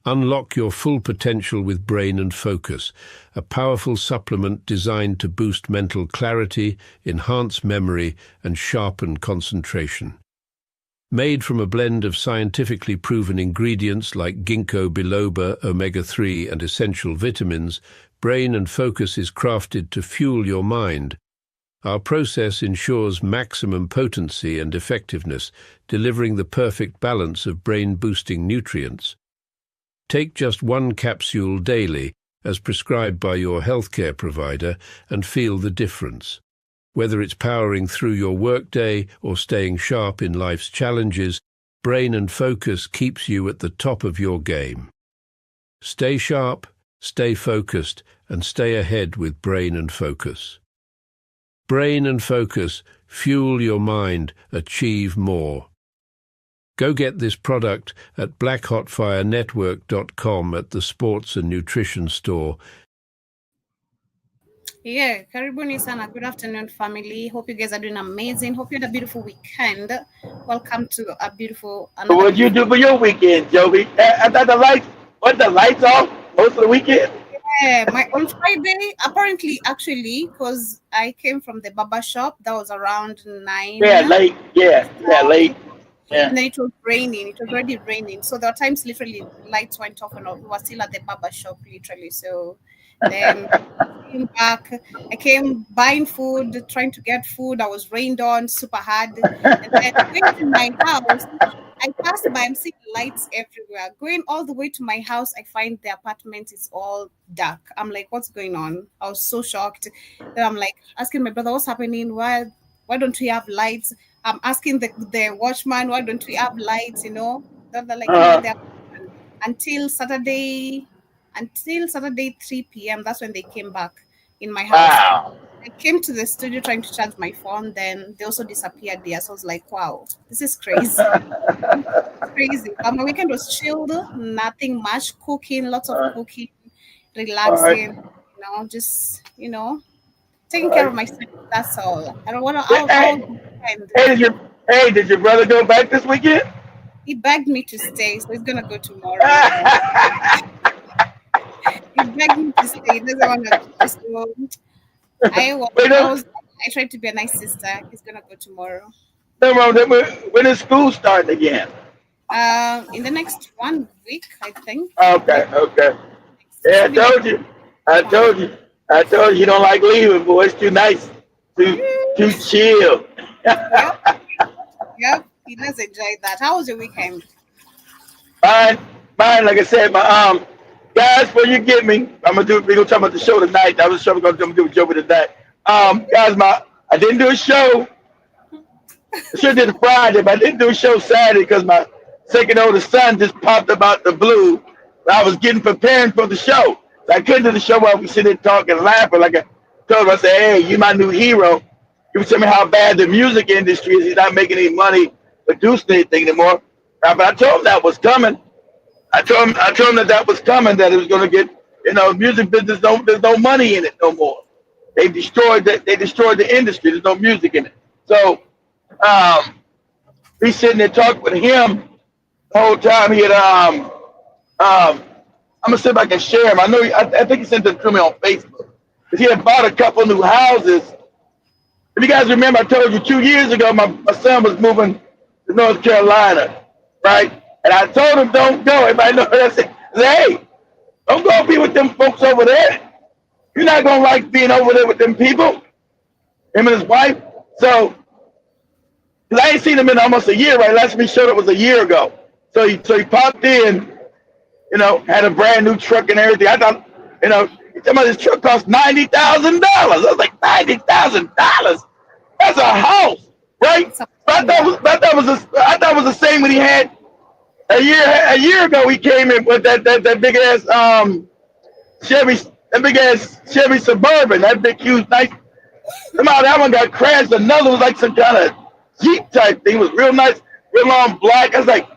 Unlock your full potential with Brain and Focus, a powerful supplement designed to boost mental clarity, enhance memory, and sharpen concentration. Made from a blend of scientifically proven ingredients like ginkgo biloba, omega-3, and essential vitamins, Brain and Focus is crafted to fuel your mind. Our process ensures maximum potency and effectiveness, delivering the perfect balance of brain-boosting nutrients. Take just one capsule daily, as prescribed by your healthcare provider, and feel the difference. Whether it's powering through your workday or staying sharp in life's challenges, Brain and Focus keeps you at the top of your game. Stay sharp, stay focused, and stay ahead with Brain and Focus. Brain and Focus, fuel your mind, achieve more. Go get this product at blackhotfirenetwork.com at the Sports and Nutrition Store. Yeah, karibuni sana. Good afternoon, family. Hope you guys are doing amazing. Hope you had a beautiful weekend. Welcome to a beautiful... What did you do for your weekend, Joby? I thought the lights off most of the weekend? Yeah, on Friday, apparently, actually, because I came from the barber shop, that was around 9. Yeah, late. Yeah, late. Yeah. And then it was raining. It was already raining. So there were times literally lights went off and we were still at the barber shop, literally. So then I came back. I came buying food, trying to get food. I was rained on super hard. And then going to my house, I passed by, I'm seeing lights everywhere. Going all the way to my house, I find the apartment is all dark. I'm like, what's going on? I was so shocked. Then I'm like asking my brother, what's happening? Why don't we have lights? I'm asking the watchman, why don't we have lights? You know, they're like until Saturday 3 p.m. That's when they came back in my house. Wow. I came to the studio trying to charge my phone. Then they also disappeared there. So I was like, wow, this is crazy. Crazy. But my weekend was chilled. Nothing much. Cooking, lots of cooking, relaxing. Right. Just taking care of myself. That's all. I don't want to. Did your brother go back this weekend? He begged me to stay, so he's gonna go tomorrow. He begged me to stay. He doesn't want to just go. I tried to be a nice sister. He's gonna go tomorrow. When is school starting again? In the next 1 week, I think. Okay. Yeah, I told you you don't like leaving, boy. It's too nice. Too chill. Yep. He does enjoy that. How was your weekend? Fine. Like I said, my guys, before you get me, we're gonna talk about the show tonight. I was sure we're gonna do a show with tonight. Guys, I didn't do a show. I should have did Friday, but I didn't do a show Saturday because my second oldest son just popped up out the blue. I was preparing for the show. So I couldn't do the show while we sit there talking and laughing. Like I told him, I said, hey, you my new hero. You tell me how bad the music industry is. He's not making any money producing anything anymore. But I told him that was coming. I told him that was coming, that it was going to get, music business, there's no money in it no more. They destroyed the industry. There's no music in it. So we sitting there talking with him the whole time. He had, I'm going to see if I can share him. I think he sent it to me on Facebook. Because he had bought a couple new houses. If you guys remember, I told you 2 years ago, my son was moving to North Carolina, right? And I told him, don't go. Everybody knows that. I said, hey, don't go be with them folks over there. You're not going to like being over there with them people, him and his wife. So, because I ain't seen him in almost a year, right? Last time he showed up was a year ago. So he popped in, had a brand new truck and everything. I thought, he told me this truck cost $90,000. I was like, $90,000? That's a house, right? I thought it was the same when he had a year ago. He came in with that big ass Chevy Suburban, that big huge nice. Somehow that one got crashed. Another was like some kind of Jeep type thing. It was real nice, real long black. I said,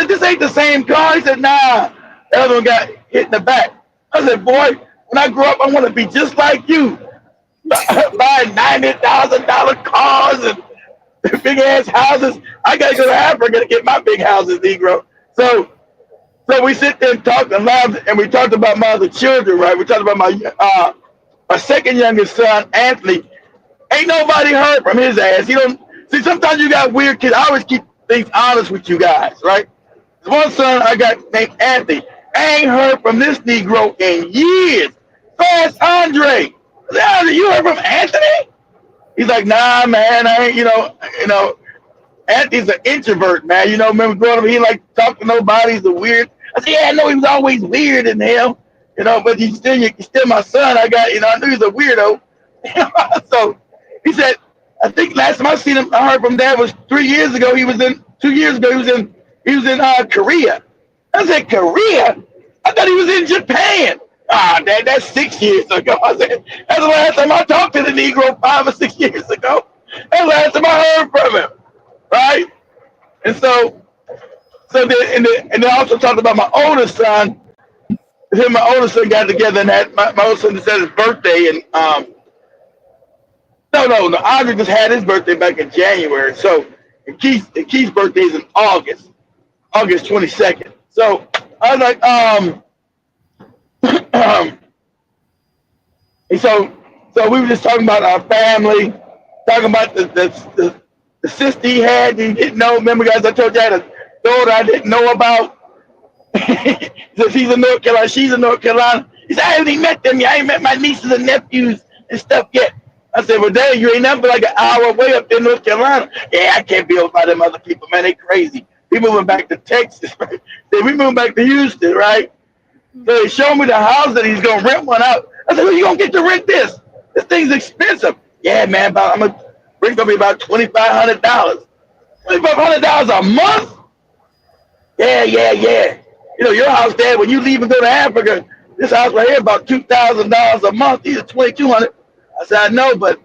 this ain't the same car. He said, nah. The other one got hit in the back. I said, boy, when I grow up, I want to be just like you. Buying $90,000 cars and big ass houses. I gotta go to Africa to get my big houses, Negro. So So we sit there and talk and laugh, and we talked about my other children, right? We talked about my second youngest son, Anthony. Ain't nobody heard from his ass. He don't see. Sometimes you got weird kids. I always keep things honest with you guys, right? One son I got named Anthony. I ain't heard from this Negro in years. So asked Andre. I said, you heard from Anthony? He's like, nah, man. I ain't. Anthony's an introvert, man. Remember growing up, he like talk to nobody. He's a weird. I said, yeah, I know he was always weird in him, but he's still my son. I knew he was a weirdo. So he said, I think last time I heard from Dad was 2 years ago. He was in Korea. I said, Korea? I thought he was in Japan. Dad, that's 6 years ago. I said, that's the last time I talked to the Negro 5 or 6 years ago. That's the last time I heard from him. Right? And so then also talked about my oldest son. Him and my oldest son got together and had my oldest son said his birthday and no, Audrey just had his birthday back in January. So Keith's birthday is in August 22nd. So I was like, and so we were just talking about our family, talking about the sister he had, he didn't know. Remember, guys, I told you I had a daughter I didn't know about. So she's in North Carolina. She's in North Carolina. He said, I haven't even met them yet. I ain't met my nieces and nephews and stuff yet. I said, well, Dad, you ain't nothing but like an hour away up there in North Carolina. Yeah, I can't be over by them other people, man. They crazy. We moving back to Texas, right? Then we moving back to Houston, right? So he showed me the house that he's going to rent one out. I said, well, you going to get to rent this? This thing's expensive. Yeah, man, rent's going to be about $2,500. $2,500 a month? Yeah. Your house, Dad, when you leave and go to Africa, this house right here about $2,000 a month. These are $2,200. I said, I know, but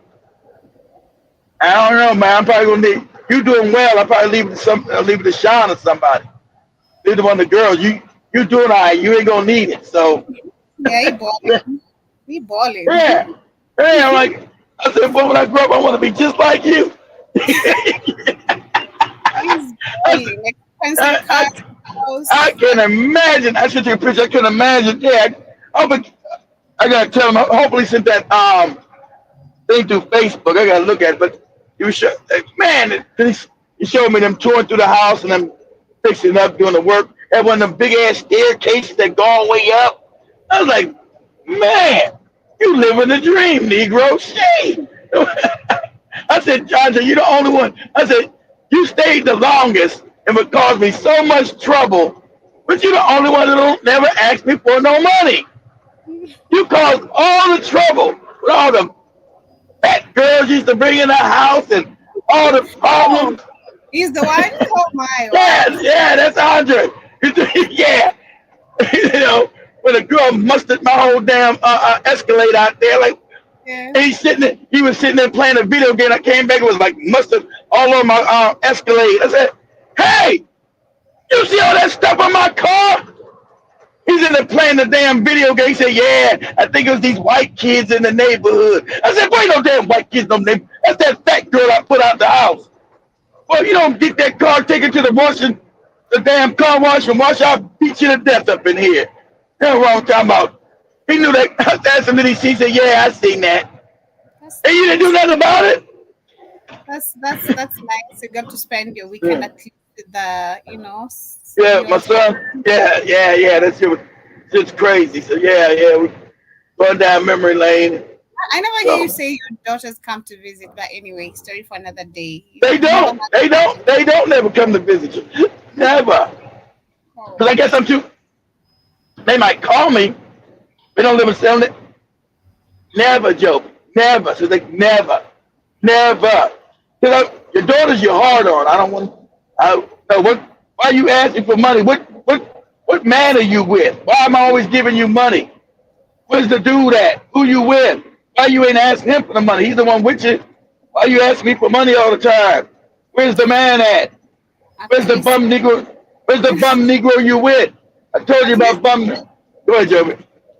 I don't know, man. I'm probably going to need, you doing well. I'll probably leave it to Sean or somebody. Leave it one of the girls. You doing all right. You ain't going to need it. So. Yeah, he balling. Yeah. I'm like, I said, boy, when I grow up, I want to be just like you. I can imagine. I should take a picture. I can imagine. Yeah. I got to tell him. Hopefully sent that thing through Facebook. I got to look at it. But you showed, man, you showed me them touring through the house and them fixing it up, doing the work. Had one of them big-ass staircases that go all the way up. I was like, man, you living the dream, Negro. Shit. I said, John, you're the only one. I said, you stayed the longest and would cause me so much trouble, but you're the only one that don't never ask me for no money. You caused all the trouble with all the fat girls you used to bring in the house and all the problems. He's the one? Oh, my. Yeah, that's Andre. Yeah. When a girl mustered my whole damn Escalade out there, like, yeah. And he was sitting there playing a video game. I came back, it was like mustard all over my Escalade. I said, hey, you see all that stuff on my car? He's in there playing the damn video game. He said, yeah, I think it was these white kids in the neighborhood. I said, boy, no damn white kids, no neighborhood. That's that fat girl I put out the house. Well, you don't get that car, take it to the damn car wash and wash, I'll beat you to death up in here. That's what I'm talking about. He knew that. I asked him, he said, yeah, I seen that. And you didn't do nothing about it? That's nice. You got to spend your weekend at least with the, Yeah, my son. Yeah. That's just crazy. So yeah, we going down memory lane. I never hear you say your daughters come to visit, but anyway, story for another day. They don't never come to visit you. Never. Because I guess I'm too. They might call me. They don't live in selling it. Never, Joe. Never. So they never. Because your daughter's your hard on. I don't want. Why are you asking for money? What man are you with? Why am I always giving you money? Where's the dude at? Who you with? Why you ain't asking him for the money? He's the one with you. Why you asking me for money all the time? Where's the man at? Where's the bum Negro? Where's the bum Negro you with? I told you about bum. Go ahead, Joey.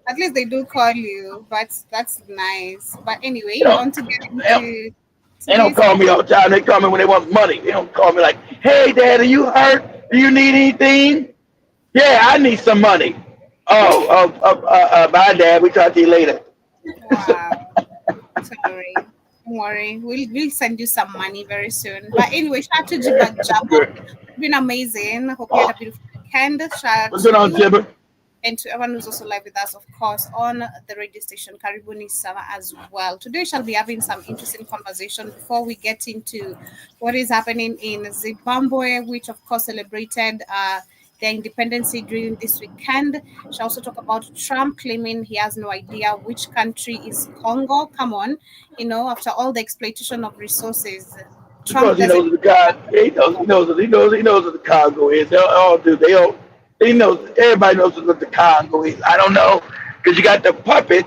At least they do call you, but that's nice. But anyway, you want to get into... They don't call me all the time. They call me when they want money. They don't call me like, hey, Dad, are you hurt? Do you need anything? Yeah, I need some money. My dad. We talk to you later. Wow. Sorry. Don't worry. We'll send you some money very soon. But anyway, shout out to Jabo. Good. It's been amazing. Hope you had a Oh, beautiful weekend. Shout out what's to going on, you Jibber? and to everyone who's also live with us, of course, on the radio station Karibuni Sama as well. Today, we shall be having some interesting conversation before we get into what is happening in Zimbabwe, which, of course, celebrated their independence during this weekend. Shall also talk about Trump claiming he has no idea which country is Congo. Come on, after all the exploitation of resources, Trump Because he doesn't. knows the God. He knows what the Congo is. They all do. They all. He knows. Everybody knows what the Congo is. I don't know because you got the puppet,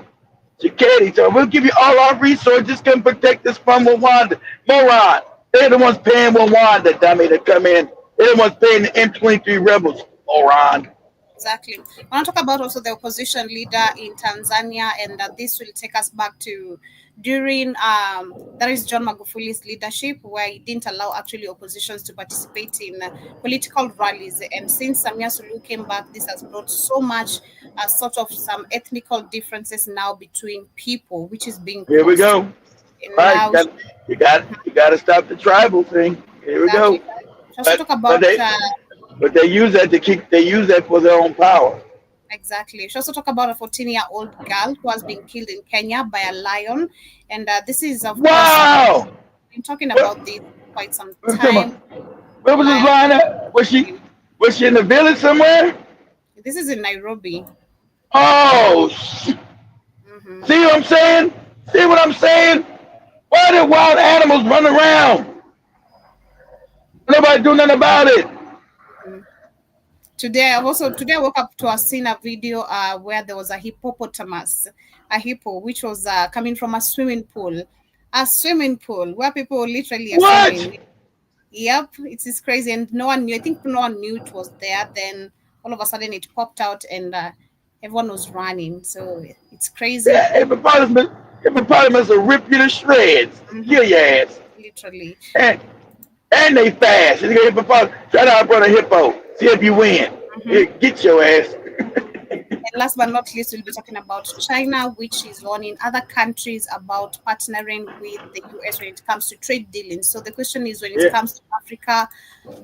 Chikedi. So we'll give you all our resources. Can protect us from Rwanda. Moron. They're the ones paying Rwanda, dummy, to come in. They're the ones paying the M23 rebels. Moron. Exactly. I want to talk about also the opposition leader in Tanzania, and this will take us back to during that is John Magufuli's leadership, where he didn't allow actually oppositions to participate in political rallies. And since Samia Suluhu came back, this has brought so much sort of some ethnical differences now between people, which is being Here we caused. go. And Right. now, You got to stop the tribal thing. Here we exactly. go. We also But talk but about they but they use that to keep. They use that for their own power. exactly. She also talked about a 14-year-old girl who has been killed in Kenya by a lion. And this is, of course, Wow. been talking What, about this quite some what I'm talking time. about? Where was this Lion, line at? Was she in the village somewhere? this is in Nairobi. Oh, Hmm. see what I'm saying? See what I'm saying? Why did wild animals run around? Nobody do nothing about it. Today I woke up to a seen a video where there was a hippopotamus, a hippo, which was coming from a swimming pool where people literally are What? swimming. Yep, it is crazy, and no one knew. I think no one knew it was there. Then all of a sudden, it popped out, and everyone was running. So it's crazy, Yeah, hippopotamus will rip you to shreds, kill your ass, literally. and they fast. You got hippopotamus. Try to outrun a hippo. See if you win. Mhm. Here, get your ass. And last but not least, we'll be talking about China, which is warning other countries about partnering with the US when it comes to trade dealings. So the question is, when it Yeah, comes to Africa,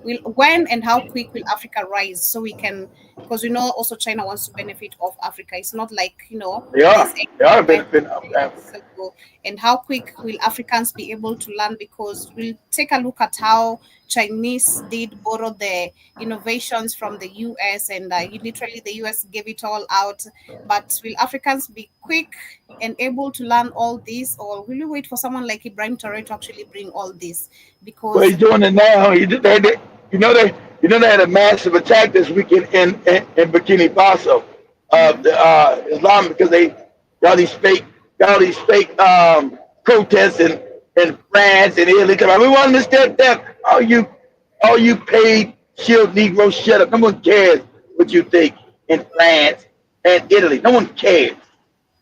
when and how quick will Africa rise so we can, because we know also China wants to benefit of Africa. It's not like they there's are. any They are benefit. benefiting of Africa. So, and how quick will Africans be able to learn? Because we'll take a look at how Chinese did borrow the innovations from the US, and literally the US gave it all out. But will Africans be quick and able to learn all this, or will you wait for someone like Ibrahim Traore to actually bring all this? Well, Because he's doing it now. They had a massive attack this weekend in Burkina Faso, Mhm. the Islam because they got all these fake protests in France and Italy. Come on, we want to step down. All you paid shield Negro, shut up. No one cares what you think in France and Italy. No one cares.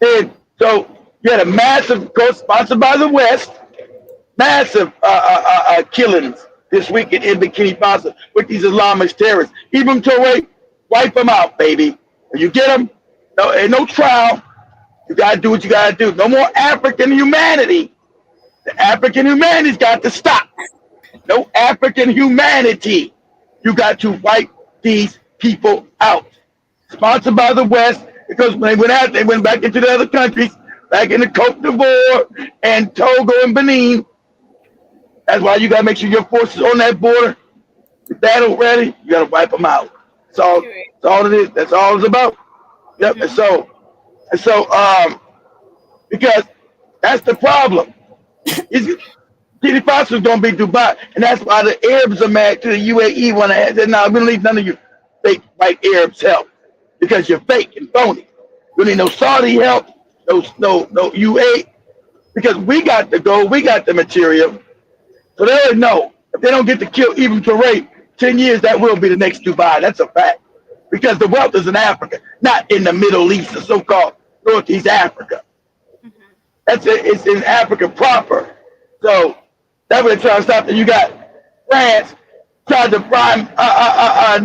And so you had a massive, of course, sponsored by the West, massive killings this weekend in Burkina Faso with these Islamist terrorists. Even Torre, wipe them out, baby. When you get them, no, ain't no trial. You gotta do what you gotta do. No more African humanity. The African humanity's got to stop. No African humanity. You got to wipe these people out. Sponsored by the West, because when they went out, they went back into the other countries, back into Cote d'Ivoire and Togo and Benin. That's why you got to make sure your forces on that border, if that ain't ready, you got to wipe them out. So period. that's all it is. That's all it's about. Yep. And Hmm. so, and so, because that's the problem. Is Kitty Fox was going to be Dubai, and that's why the Arabs are mad to the UAE when they said, "No, we don't need none of you fake white Arabs help because you're fake and phony. We need no Saudi help, no UA, because we got the gold, we got the material. So they already know if they don't get to kill Ibn Turay, 10 years, that will be the next Dubai. That's a fact. Because the wealth is in Africa, not in the Middle East, the so-called Northeast Africa. It's in Africa proper. So that's what they're trying to stop. And you got France tried to prime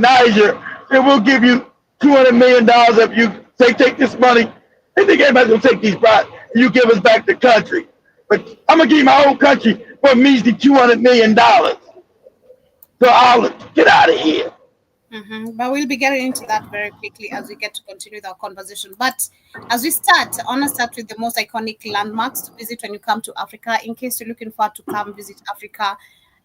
Niger. They will give you $200 million if you take this money. They think everybody's gonna take these bribes and you give us back the country. But I'm gonna give you my whole country for a measly $200 million. So I'll get out of here. But we'll be getting into that very quickly as we get to continue our conversation. But as we start, I want to start with the most iconic landmarks to visit when you come to Africa. In case you're looking forward to come visit Africa,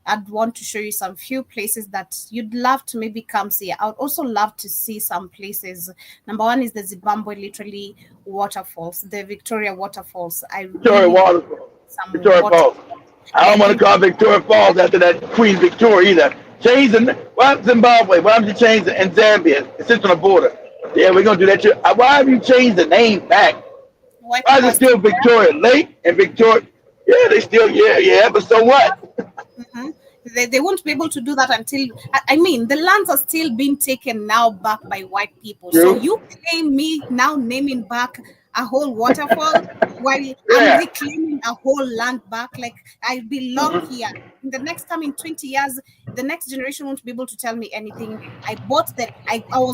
I'd want to show you some few places that you'd love to maybe come see. I would also love to see some places. Number one is the Zimbabwe, literally waterfalls, the Victoria waterfalls. Victoria Waterfalls. Victoria Falls. I don't want to call Victoria Falls after that Queen Victoria either. Change the why Zimbabwe? Why don't you change it in Zambia? It sits on the border. Yeah, we're gonna do that too. Why have you changed the name back? Why is it still Victoria Lake and Victoria? Yeah, they still but so what? They won't be able to do that until I mean the lands are still being taken now back by white people. True. So you claim me now naming back a whole waterfall while I'm reclaiming a whole land back. Like I belong here. In the next time in 20 years, the next generation won't be able to tell me anything. I was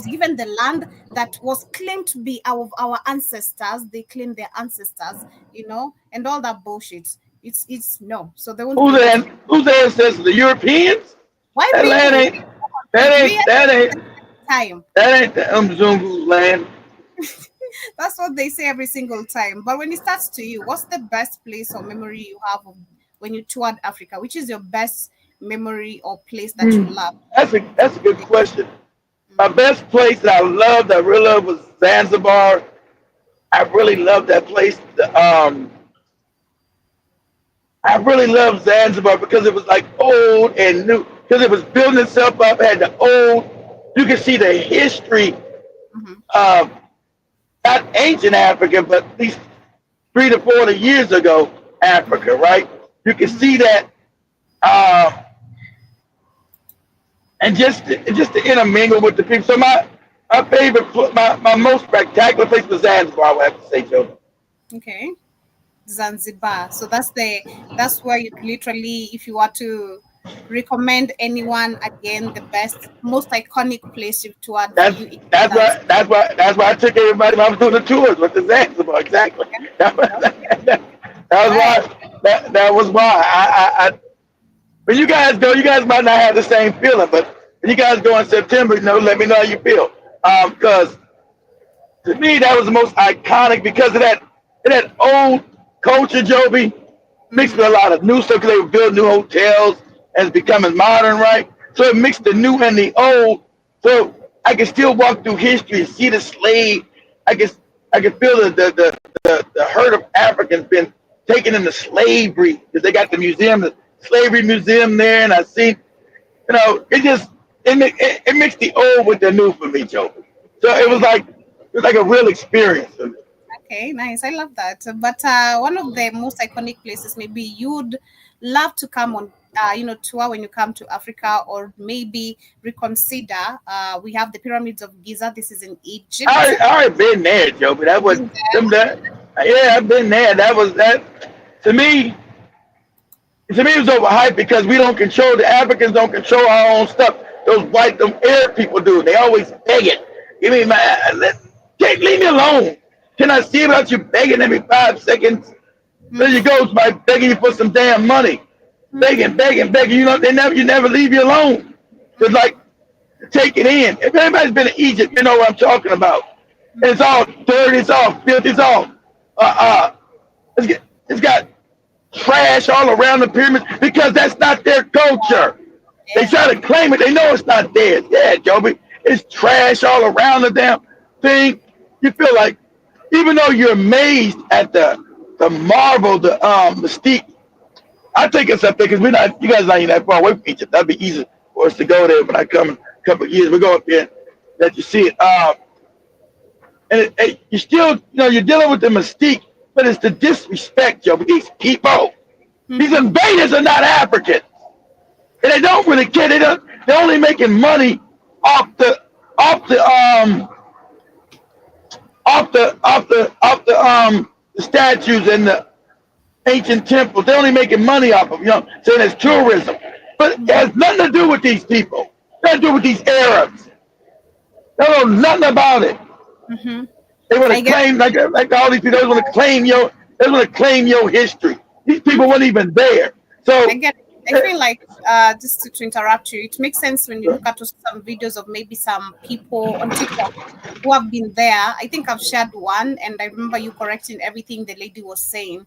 given the land that was claimed to be of our ancestors. They claim their ancestors, and all that bullshit. It's no. So they won't. Who's the ancestors? The Europeans? White that people. Land ain't. That ain't the Mzungu's land. That's what they say every single time. But when it starts to you, what's the best place or memory you have of when you toured Africa? Which is your best memory or place that you love? That's a good question. My best place that I really loved was Zanzibar. I really loved that place. I really loved Zanzibar because it was like old and new. Because it was building itself up, had the old. You can see the history of not ancient Africa, but at least 3 to 40 years ago, Africa, right? You can see that, and just to intermingle with the people. So my favorite, my most spectacular place was Zanzibar, I would have to say, Joe. Okay, Zanzibar. So that's where you literally, if you were to recommend anyone again, the best, most iconic place you've toured. That's why I took everybody when I was doing the tours with the Zanzibar. Exactly. Okay. That was why I when you guys go, you guys might not have the same feeling, but when you guys go in September, let me know how you feel. Because to me that was the most iconic because of that old culture, Joby, mixed with a lot of new stuff because they were building new hotels. As becoming modern, right? So it mixed the new and the old. So I can still walk through history and see the slave. I can feel the hurt of Africans been taken into slavery because they got the slavery museum there, and I see, it mixed the old with the new for me, Joe. So it was like a real experience for me. Okay, nice. I love that. But one of the most iconic places maybe you'd love to come on tour when you come to Africa, or maybe reconsider. We have the pyramids of Giza. This is in Egypt. I already been there, Joe, but that was I've been there. That was that to me. It was overhyped because the Africans don't control our own stuff. Them Arab people do. They always beg it. Give me leave me alone. Can I see about you begging every 5 seconds? There you go, by begging you for some damn money. Begging. You never leave you alone. Just take it in. If anybody's been to Egypt, you know what I'm talking about. And it's all dirty, it's all filthy, it's all it's got trash all around the pyramids because that's not their culture. They try to claim it, they know it's not theirs. Yeah, Joby, it's trash all around the damn thing. You feel like, even though you're amazed at the marvel, the mystique. I take us up there because you guys not even that far away from Egypt. That'd be easy for us to go there when I come in a couple of years. We go up there and let you see it. And you still, you're dealing with the mystique, but it's the disrespect, Joe. But these people, these invaders are not Africans, and they don't really care. They're only making money off the statues and the ancient temples. They're only making money off of, saying it's tourism. But it has nothing to do with these people. It has to do with these Arabs. They don't know nothing about it. Mm-hmm. They want I to get. claim like all these people. They want to claim your history. These people weren't even there. I So get. I feel like just to interrupt you, it makes sense when you look at some videos of maybe some people on TikTok who have been there. I think I've shared one, and I remember you correcting everything the lady was saying.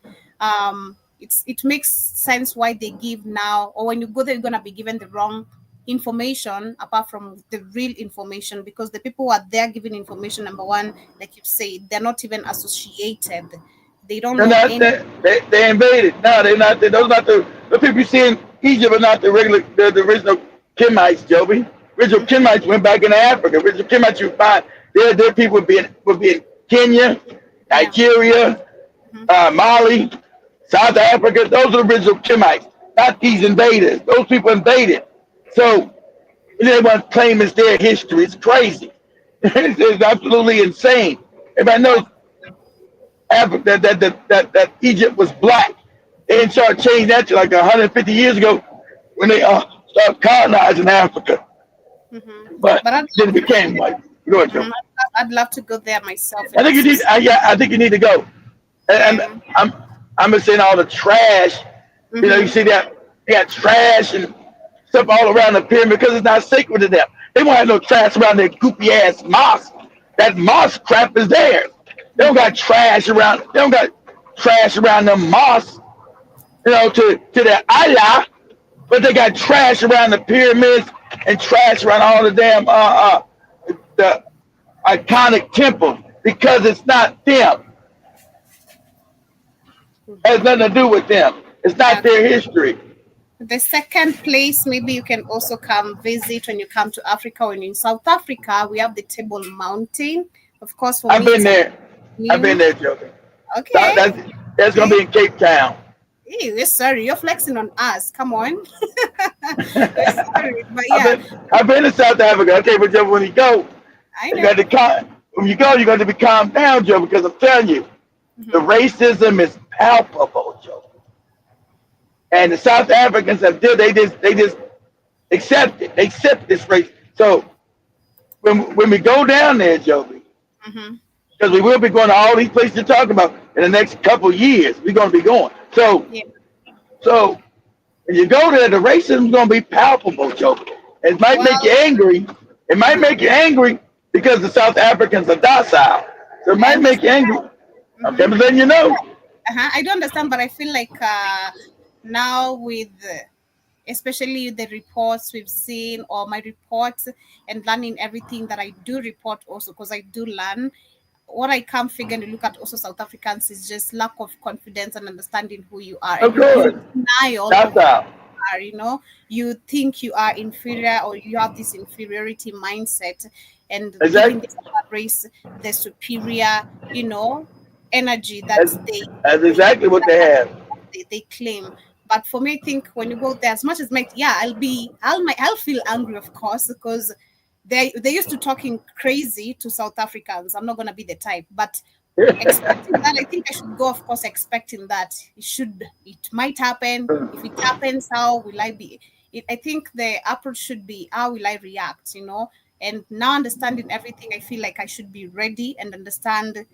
It makes sense why they give now, or when you go there, you're gonna be given the wrong information apart from the real information, because the people who are there giving information, number one, like you say, they're not even associated. They don't they're know not any. they invaded. No, they're not. Those not the people you see in Egypt are not the original Kemites, Joby. Original Kemites went back into Africa. Original Kemites you find their people would be in Kenya, Yeah. Nigeria, Mhm. Mali, South Africa. Those are the original Kemites, not these invaders. Those people invaded. So they want to claim it's their history. It's crazy. It's absolutely insane. Everybody Yeah. knows Africa, that Egypt was black. They didn't start changing that to like 150 years ago when they started colonizing Africa. Hmm. But But then it became white. Go ahead, Joe. I'd love to go there myself I and think you just to need. see. Yeah, I think you need to go. And Yeah. I'm just saying all the trash. You Mm-hmm. see that they got trash and stuff all around the pyramid because it's not sacred to them. They won't have no trash around their goopy ass mosque. That mosque crap is theirs. They don't got Mm-hmm. trash around. They don't got trash around them mosques. To their Allah, but they got trash around the pyramids and trash around all the damn the iconic temples because it's not them. It has nothing to do with them. It's not Yeah. their history. The second place, maybe you can also come visit when you come to Africa. When you're in South Africa, we have the Table Mountain. Of course, for I've me, been it's a there. I've been dream. there, Joker. Okay. That's gonna Okay. be in Cape Town. Ew, sorry, you're flexing on us. Come on. Sorry, but I've yeah, been I've been to South Africa. Okay, but Joe, when you go, I you got know. to when you go, you got to be calm down, Joe, because I'm telling you, the Hmm. racism is palpable, Joe. And the South Africans have they just accept it. They accept this race. So when we go down there, Joby, Hmm. because we will be going to all these places you're talking about in the next couple of years, we're going to be going. Yeah. So when you go there, the racism is going to be palpable, Joby. It might make you Well, angry. It might uh-huh. make you angry because the South Africans are docile. So it I might make you understand. angry. Okay, Hmm. but then you know. I do understand, but I feel like now with especially the reports we've seen, or my reports, and learning everything that I do report also, because I do learn. What I can't figure and look at also South Africans is just lack of confidence and understanding who you are, Of and you course, denial of who docile. are, you think you are inferior, or you have this inferiority mindset, and giving Exactly. this other race the superior, you know, energy that That's, that's they exactly what they have. they claim. But for me, I think when you go there, as much as yeah, I'll feel angry, of course, because they used to talking crazy to South Africans. I'm not gonna be the type, but expecting that, I think I should go, of course, expecting that it might happen. If it happens, how will I be? I think the approach should be, how will I react, and now understanding everything, I feel like I should be ready and understand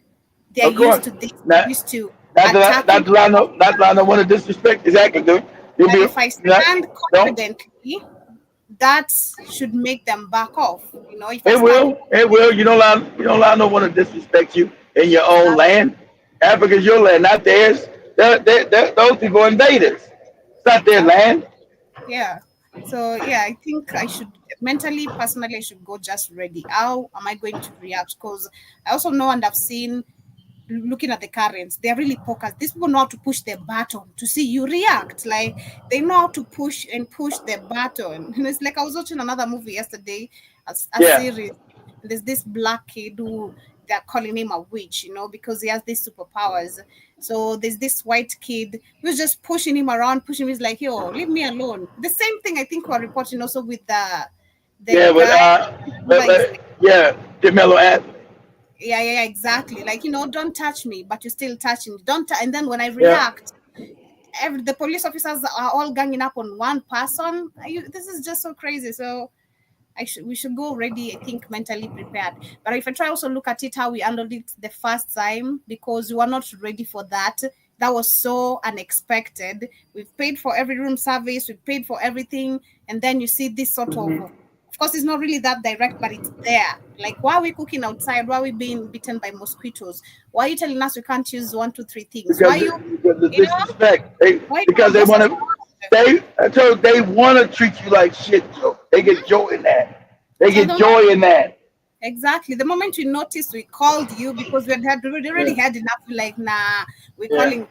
they're Of used course. to this, Not, used to not attacking that I know, not that I don't want to disrespect. Exactly, dude. You'll that. be If I not. stand Don't. confidently, that should make them back off. If I It stand will. It will. You don't allow no one to disrespect you in your own exactly. land. Africa's your land, not theirs. Those people are invaders. It's not their Exactly. land. Yeah. So yeah, I think I should mentally, personally, I should go just ready. How am I going to react? Because I also know, and I've seen, looking at the currents, they're really focused. These people know how to push the button to see you react. Like, they know how to push and push the button. And it's like I was watching another movie yesterday, a Yeah. series. There's this black kid who they're calling him a witch, because he has these superpowers. So there's this white kid who's just pushing him around, pushing him. He's like, yo, leave me alone. The same thing I think we're reporting also with the Yeah, guy, remember his name. yeah, Demelo at. Yeah, exactly. Like, don't touch me, but you're still touching. Don't, and then when I Yeah. react, the police officers are all ganging up on one person. This is just so crazy. So we should go already, I think, mentally prepared. But if I try also look at it how we handled it the first time, because we were not ready for that. That was so unexpected. We've paid for every room service, we've paid for everything, and then you see this sort of course, it's not really that direct, but it's there. Like, why are we cooking outside? Why are we being bitten by mosquitoes? Why are you telling us we can't use 1, 2, 3 things? Because the disrespect. Because they want to. They want to treat you like shit, Joe. They get joy in that. They get joy in that. Exactly. The moment we noticed, we called you because we already had enough. Like, nah, we're calling,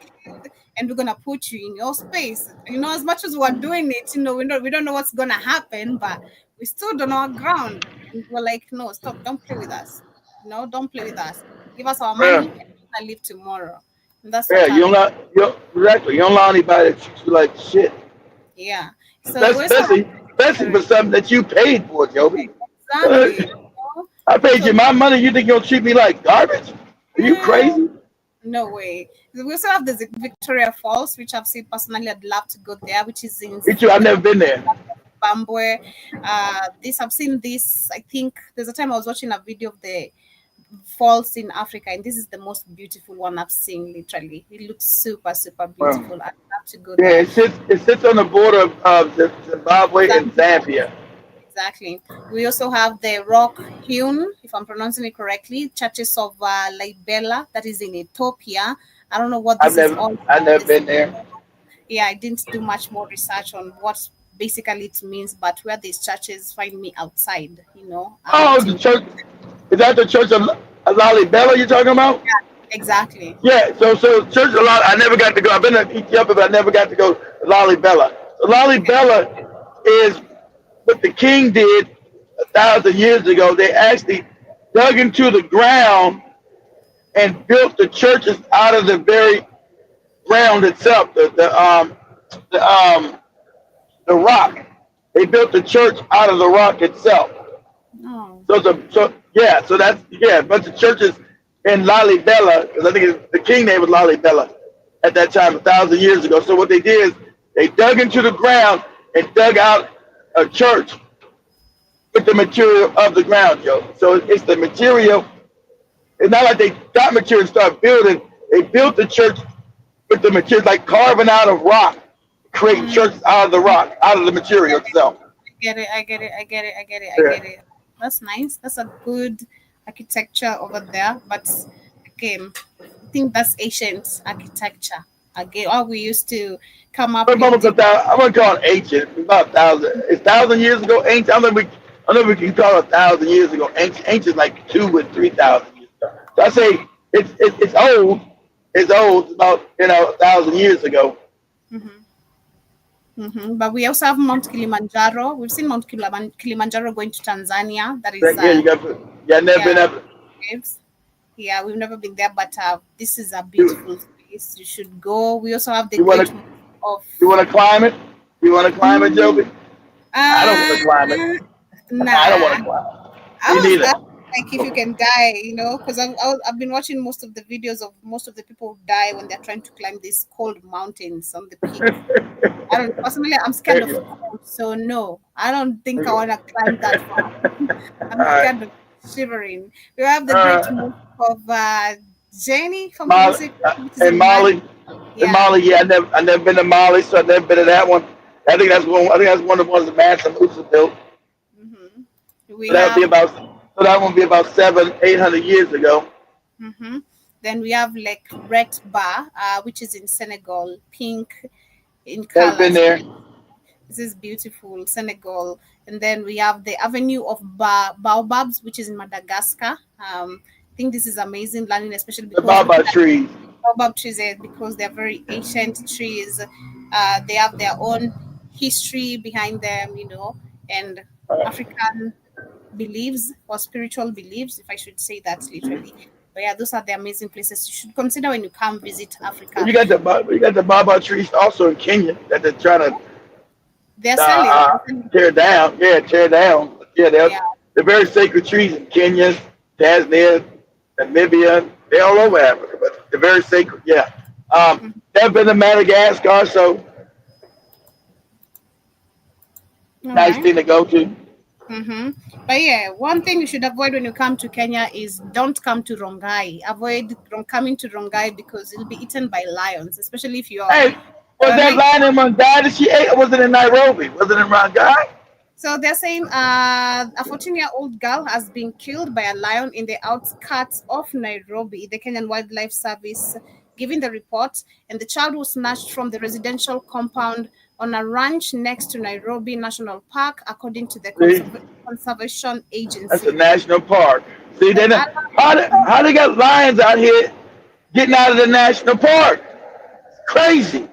and we're gonna put you in your space. As much as we're doing it, we don't know what's gonna happen, but we stood on our ground. And we're like, no, stop! Don't play with us. No, don't play with us. Give us our money, and we'll leave tomorrow. And that's what you don't allow anybody to treat you like shit. Yeah. So especially for something that you paid for, Joby. Exactly. I paid you my money. You think you'll treat me like garbage? Are you crazy? No way. We also have the Victoria Falls, which I've seen personally. I'd love to go there, which is in. Me too. I've never been there. Bambwe. I've seen this. I think there's a time I was watching a video of the falls in Africa, and this is the most beautiful one I've seen. Literally, it looks super, super beautiful. I'd love to go there. Yeah, it sits on the border of Zimbabwe and Zambia. Exactly. We also have the rock hewn, if I'm pronouncing it correctly, churches of Libela, that is in Ethiopia. I don't know what this is all about. I've never been there. Yeah, I didn't do much more research on what basically it means, but where these churches find me outside, the church. Is that the church of Lalibela you're talking about? Yeah, exactly. Yeah, so church of Lalibela, I never got to go. I've been to Ethiopia, but I never got to go to Lalibela. So Lalibela is what the king did 1,000 years ago. They actually dug into the ground and built the churches out of the very ground itself, the rock. They built the church out of the rock itself. Oh. So that's a bunch of churches in Lalibela, because I think the king name was Lalibela at that time 1,000 years ago. So what they did is they dug into the ground and dug out a church with the material of the ground, Joe. So it's the material. It's not like they got material and started building. They built the church with the material, like carving out of rock, creating churches out of the rock, out of the material itself. I get it. That's nice. That's a good architecture over there. But again, I think that's ancient architecture. Again, all we used to come up with. I wouldn't call it ancient. About 1,000. It's 1,000 years ago ancient. I don't know if we can call it 1,000 years ago ancient. Ancient like 2,000 or 3,000 years ago. So I say it's old. It's old. It's about 1,000 years ago. But we also have Mount Kilimanjaro. We've seen Mount Kilimanjaro going to Tanzania. That is never been up. Yeah, we've never been there, but this is a beautiful place. You should go. We also have the You want to climb it? You want to climb it, Joby? I don't want to climb it. Nah. I don't want to climb it. Me neither. Like if you can die, because I've been watching most of the videos of most of the people who die when they're trying to climb these cold mountains on the peak. I don't personally. I'm scared of cold, so no, I don't think I want to climb that far. I'm scared of shivering. We have the great move of Jenny from Mali. And Mali. Yeah. Mali, yeah, I never been to Mali, so I've never been to that one. I think that's one of the ones that Mansa Musa built. So that one be about 700-800 years ago. Then we have like Red Bar, which is in Senegal, pink in color. I've been there. This is beautiful, Senegal. And then we have the Avenue of Baobabs, which is in Madagascar. I think this is amazing, learning especially because the baobab trees. Baobab trees, because they're very ancient trees. They have their own history behind them, and African beliefs or spiritual beliefs, if I should say that literally. But yeah, those are the amazing places you should consider when you come visit Africa. You got the baobab trees also in Kenya that they're trying to tear down. Yeah, tear down. Yeah, they're very sacred trees in Kenya, Tanzania, Namibia. They're all over Africa, but they're very sacred. Yeah. Never been to Madagascar, so nice thing to go to. But yeah, one thing you should avoid when you come to Kenya is don't come to Rongai. Avoid coming to Rongai because you'll be eaten by lions, especially if Hey, was you're that not. lion in Mundai that she ate, or was it in Nairobi? Was it in Rangai? So they're saying a 14-year-old girl has been killed by a lion in the outskirts of Nairobi, the Kenyan Wildlife Service giving the report, and the child was snatched from the residential compound on a ranch next to Nairobi National Park, according to the See, Conservation that's a Agency. national park. See, The they done- how they got lions out here getting out of the national park? Crazy.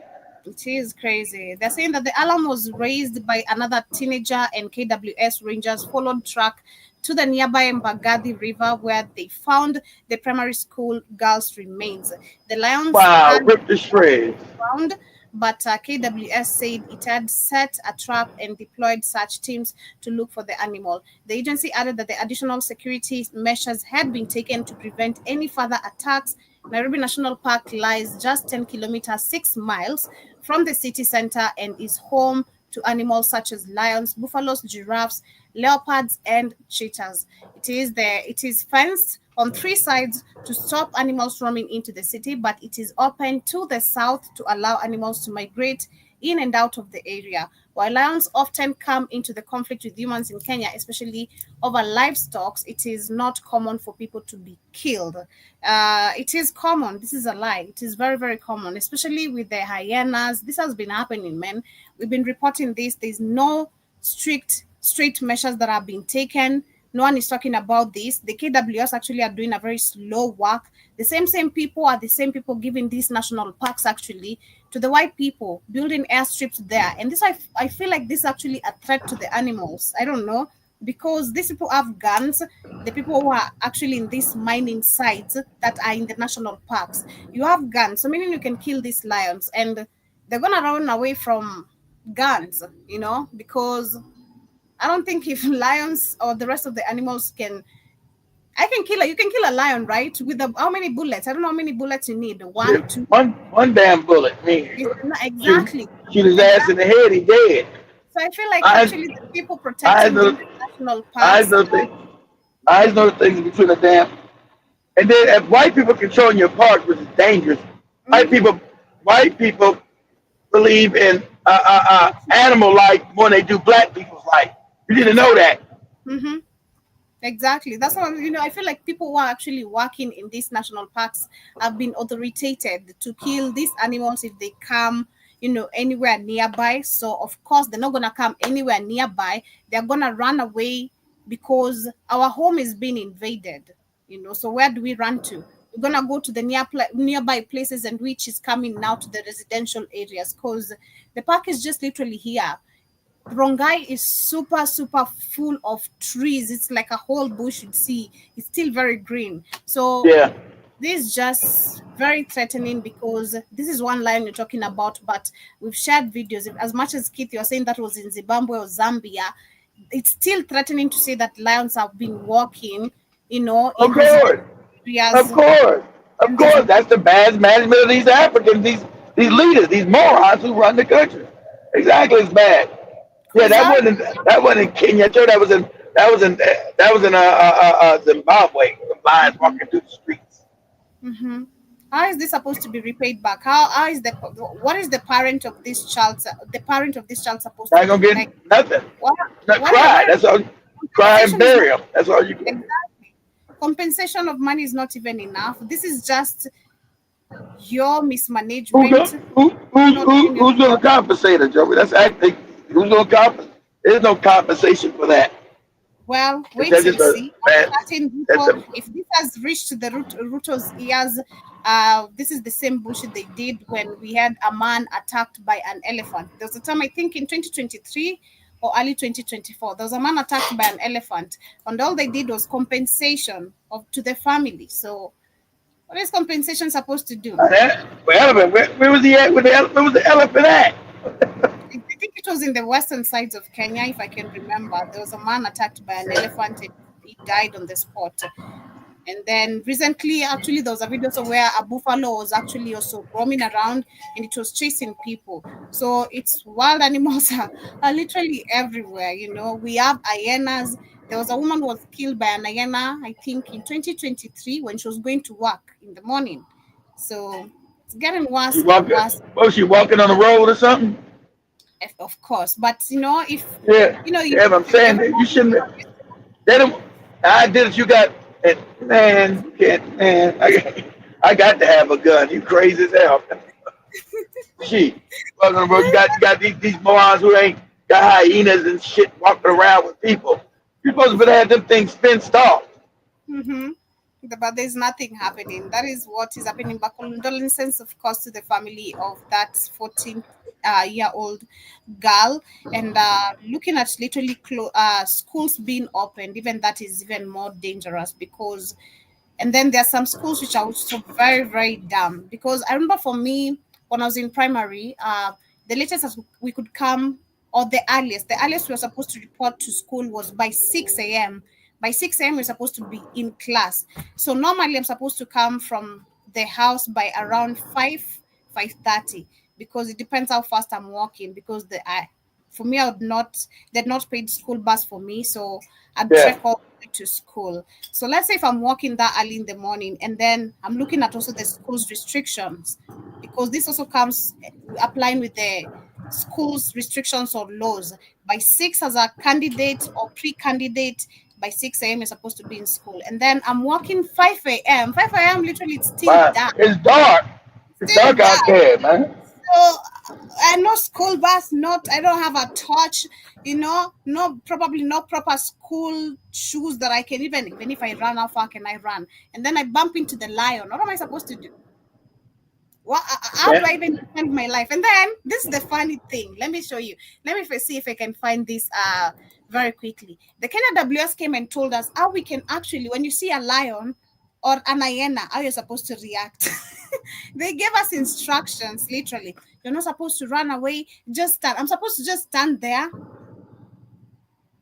It is crazy. They're saying that the alarm was raised by another teenager, and KWS Rangers followed track to the nearby Mbagathi River where they found the primary school girl's remains. The lions Wow, had ripped to shreds. found, but KWS said it had set a trap and deployed search teams to look for the animal. The agency added that the additional security measures had been taken to prevent any further attacks. Nairobi National Park lies just 10 kilometers, 6 miles from the city center and is home to animals such as lions, buffaloes, giraffes, leopards, and cheetahs. It is fenced on three sides to stop animals roaming into the city, but it is open to the south to allow animals to migrate in and out of the area. While lions often come into the conflict with humans in Kenya, especially over livestock, it is not common for people to be killed. It is common. This is a lie. It is very, very common, especially with the hyenas. This has been happening, man. We've been reporting this. There's no strict measures that are being taken. No one is talking about this. The KWS actually are doing a very slow work. The same people are the same people giving these national parks actually to the white people, building airstrips there. And this, I feel like this is actually a threat to the animals. I don't know, because these people have guns. The people who are actually in these mining sites that are in the national parks, you have guns. So meaning you can kill these lions, and they're gonna run away from guns, because I don't think if lions or the rest of the animals can. You can kill a lion, right? With how many bullets? I don't know how many bullets you need. One, two. One damn bullet, me. Shoot, Exactly. shoot his ass in Exactly. the head, he dead. So I feel like I actually the people I protecting know these national I parks know things. I know the things between the damn. And then if white people controlling your park, which is dangerous, white mhm, people white people believe in animal life more than they do black people's life. You need to know exactly. that. hmm Exactly. That's why, I feel like people who are actually working in these national parks have been authoritated to kill these animals if they come, anywhere nearby. So, of course, they're not going to come anywhere nearby. They're going to run away because our home is being invaded, So, where do we run to? We're going to go to the nearby places, and which is coming now to the residential areas because the park is just literally here. Rongai is super, super full of trees. It's like a whole bush you'd see. It's still very green. So Yeah. this is just very threatening because this is one line you're talking about, but we've shared videos. As much as Keith, you're saying that was in Zimbabwe or Zambia, it's still threatening to say that lions have been walking, Of in residential course. Of areas. course. Of And there's course. That's the bad management of these Africans, these leaders, these morons who run the country. Exactly, it's bad. Yeah, because that wasn't in Kenya. Joe, that was in Zimbabwe. The lions walking through the streets. how is this supposed to be repaid back? How is what is the parent of this child supposed to Not gonna do? get Like nothing. what Not cry. what That's all. Cry and compensation is not bury them. That's all you can. exactly compensation of money is not even enough. This is just your Who's gonna, mismanagement, not doing your who's gonna job. compensate her, Joey? That's actually who's gonna compensate. There's no compensation for that. Well, wait That's just and a see. man. Certain That's people, a if this has reached the Ruto's ears, this is the same bullshit they did when we had a man attacked by an elephant. There was a time, I think, in 2023 or early 2024, there was a man attacked by an elephant, and all they did was compensation to the family. So, what is compensation supposed to do? that. Well, elephant. Where was he at? Where was the elephant at? I think it was in the western sides of Kenya, if I can remember. There was a man attacked by an elephant and he died on the spot. And then recently, actually, there was a video where a buffalo was actually also roaming around and it was chasing people. So it's wild animals are literally everywhere. You know, we have hyenas. There was a woman who was killed by an hyena, I think, in 2023 when she was going to work in the morning. So it's getting She worse and walking, worse, was she walking on the road or something? of course. But you know, if Yeah, you know, yeah. But I'm saying that you everybody, shouldn't. They don't. I did it. You got it, man. You can't, man. I got to have a gun. You crazy as hell. Shit. Walking on the road. You got these morons who ain't got hyenas and shit walking around with people. You're supposed to have them things fenced off. mm-hmm. But there's nothing happening. That is what is happening. But condolences, of course, to the family of that 14-year-old girl. And looking at literally schools being opened, even that is even more dangerous because and then there are some schools which are also very, very dumb. Because I remember for me, when I was in primary, the latest as we could come, or the earliest we were supposed to report to school was by 6 a.m. By 6 a.m., we're supposed to be in class. So normally I'm supposed to come from the house by around 5:30, because it depends how fast I'm walking. Because for me, they'd not paid school bus for me, so I'd Yeah. trek all the way to school. So let's say if I'm walking that early in the morning, and then I'm looking at also the school's restrictions, because this also comes applying with the school's restrictions or laws. By 6 as a candidate or pre-candidate, by 6 a.m. you're supposed to be in school. And then I'm walking 5 a.m. 5 a.m. literally it's still Wow. dark. It's dark. It's Still dark out dark. there, man. So I no school bus, not I don't have a torch, no probably no proper school shoes that I can even if I run, how far can I run? And then I bump into the lion. What am I supposed to do? How do Yeah. I even defend my life? And then this is the funny thing. Let me show you. Let me see if I can find this very quickly. The Kenya WS came and told us how we can actually, when you see a lion or an hyena, how you're supposed to react. They gave us instructions, literally. You're not supposed to run away. Just stand. I'm supposed to just stand there.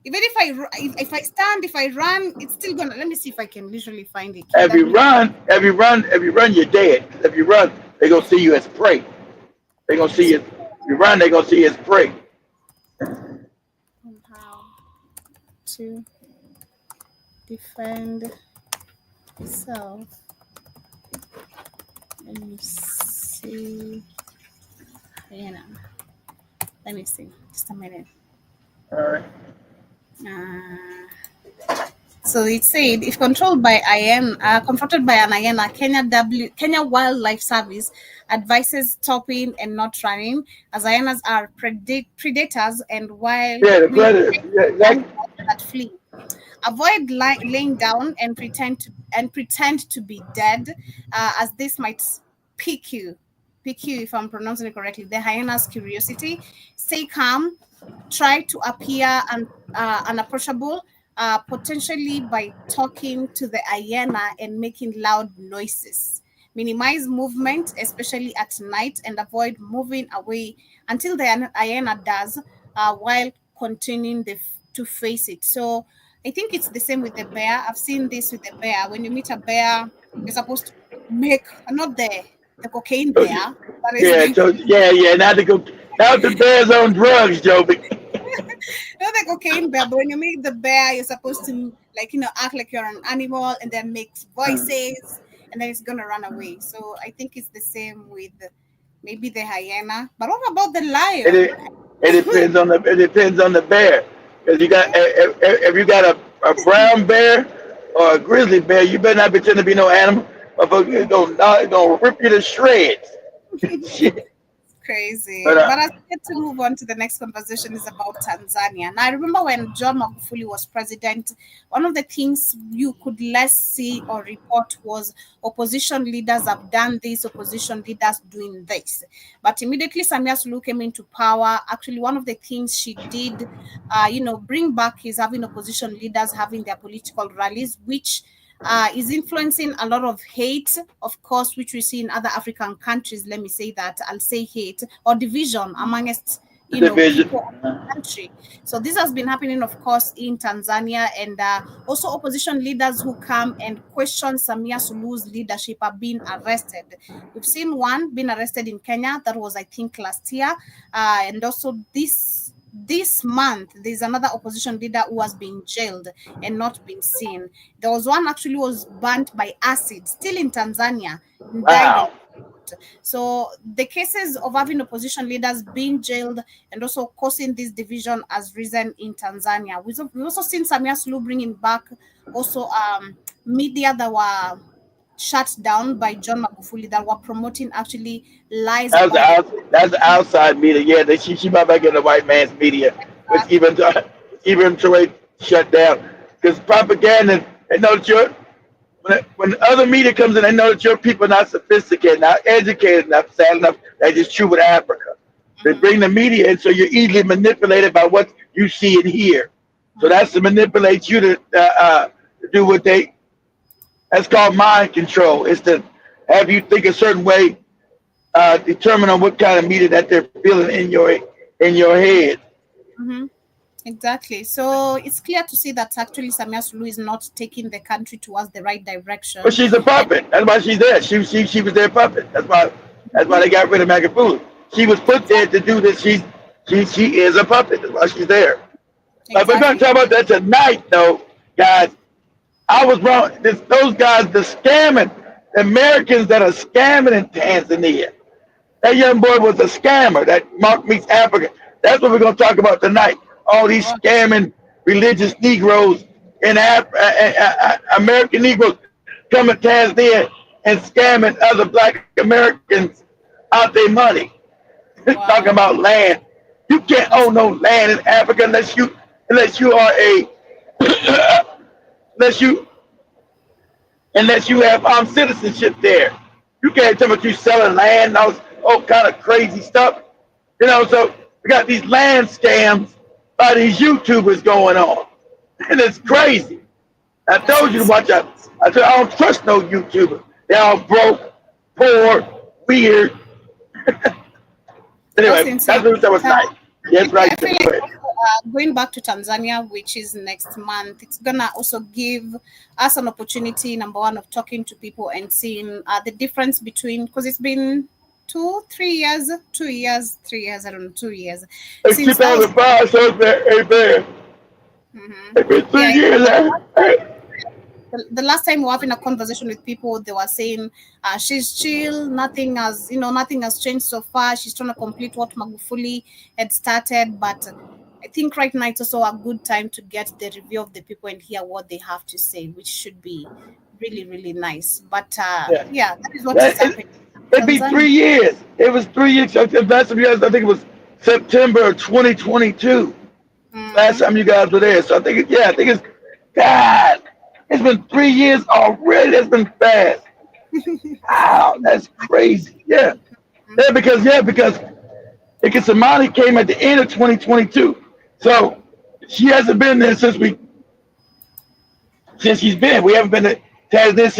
Even if I stand, if I run, it's still gonna. Let me see if I can literally find it. If you run, you're dead. If you run, they're gonna see you as prey. They're gonna see you. If you run, they're gonna see you as prey. How to defend yourself. Let me see. Let me see. Just a minute. All right. So it said, if controlled by IN, confronted by an hyena, Kenya Wildlife Service advises stopping and not running, as hyenas are predators and wild Yeah, the will predator. Yeah, exactly. that flee. Avoid laying down and pretend to be dead, as this might pique you. Pique you, if I'm pronouncing it correctly. The hyena's curiosity. Stay calm. Try to appear unapproachable, potentially by talking to the hyena and making loud noises. Minimize movement, especially at night, and avoid moving away until the hyena does, while continuing to face it. So I think it's the same with the bear. I've seen this with the bear. When you meet a bear, you're supposed to make not the cocaine bear. That is Yeah, so yeah. Now the bear's on drugs, Joby. not the cocaine bear, but when you meet the bear, you're supposed to act like you're an animal and then make voices and then it's gonna run away. So I think it's the same with maybe the hyena. But what about the It, lion? it, it depends on the bear. Because you got if you got a brown bear or a grizzly bear, you better not pretend to be no animal. Motherfucker, it's gonna rip you to shreds. Shit. Crazy. But But as we get to move on to the next conversation is about Tanzania. Now, I remember when John Magufuli was president, one of the things you could less see or report was opposition leaders have done this, opposition leaders doing this. But immediately Samia Suluhu came into power. Actually, one of the things she did, bring back is having opposition leaders having their political rallies, which is influencing a lot of hate, of course, which we see in other African countries. Let me say that I'll say hate or division amongst division. people of the country. So this has been happening, of course, in Tanzania, and also opposition leaders who come and question Samia Suluhu's leadership are being arrested. We've seen one being arrested in Kenya. That was, I think, last year, and also this month there's another opposition leader who has been jailed and not been seen. There was one actually was burnt by acid, still in Tanzania, and died on. Wow. So the cases of having opposition leaders being jailed and also causing this division has risen in Tanzania. We've also seen Samia Suluhu bringing back also media that were shut down by John Magufuli that were promoting actually lies about That's the outside media. Yeah, she might back in the white man's media, which even Troy shut down because propaganda. They know that when other media comes in, they know that your people are not sophisticated, not educated enough, sad enough. They just true with Africa. They bring the media in, so you're easily manipulated by what you see and hear. So that's to manipulate you to do what they. That's called mind control. It's to have you think a certain way, determine on what kind of media that they're feeling in your head. Mm-hmm. Exactly. So it's clear to see that actually Samia Suluhu is not taking the country towards the right direction. But she's a puppet. That's why she's there. She was their puppet. That's why they got rid of Magufuli. She was put there to do this. She is a puppet. That's why she's there. Exactly. But we're going to talk about that tonight, though, guys. I was wrong. Those guys, the scamming, the Americans that are scamming in Tanzania. That young boy was a scammer. That Mark meets Africa. That's what we're going to talk about tonight. All these scamming religious Negroes and American Negroes coming to Tanzania and scamming other Black Americans out their money. Wow. Talking about land. You can't own no land in Africa unless you are a unless you have citizenship there. You can't tell me you selling land and all kind of crazy stuff. So we got these land scams by these YouTubers going on. And it's crazy. I told you to watch out. I said I don't trust no YouTubers. They're all broke, poor, weird. Anyway, that's what that was nice. Yes, right. I feel like going back to Tanzania, which is next month, it's gonna also give us an opportunity, number one, of talking to people and seeing the difference between, because it's been 2 years, I don't know, 2 years. It's 2005, so it's been It's been 3 years. The last time we were having a conversation with people, they were saying she's chill, nothing has changed so far. She's trying to complete what Magufuli had started, but I think right now it's also a good time to get the review of the people and hear what they have to say, which should be really, really nice. But that is what is happening. It'd be 3 years. It was 3 years. Last time you guys, I think it was September of 2022. Last time you guys were there. So I think it's God. It's been 3 years already. That's been fast. Wow, that's crazy. Yeah. Because Samani came at the end of 2022. So she hasn't been there since she's been. We haven't been to Tanzania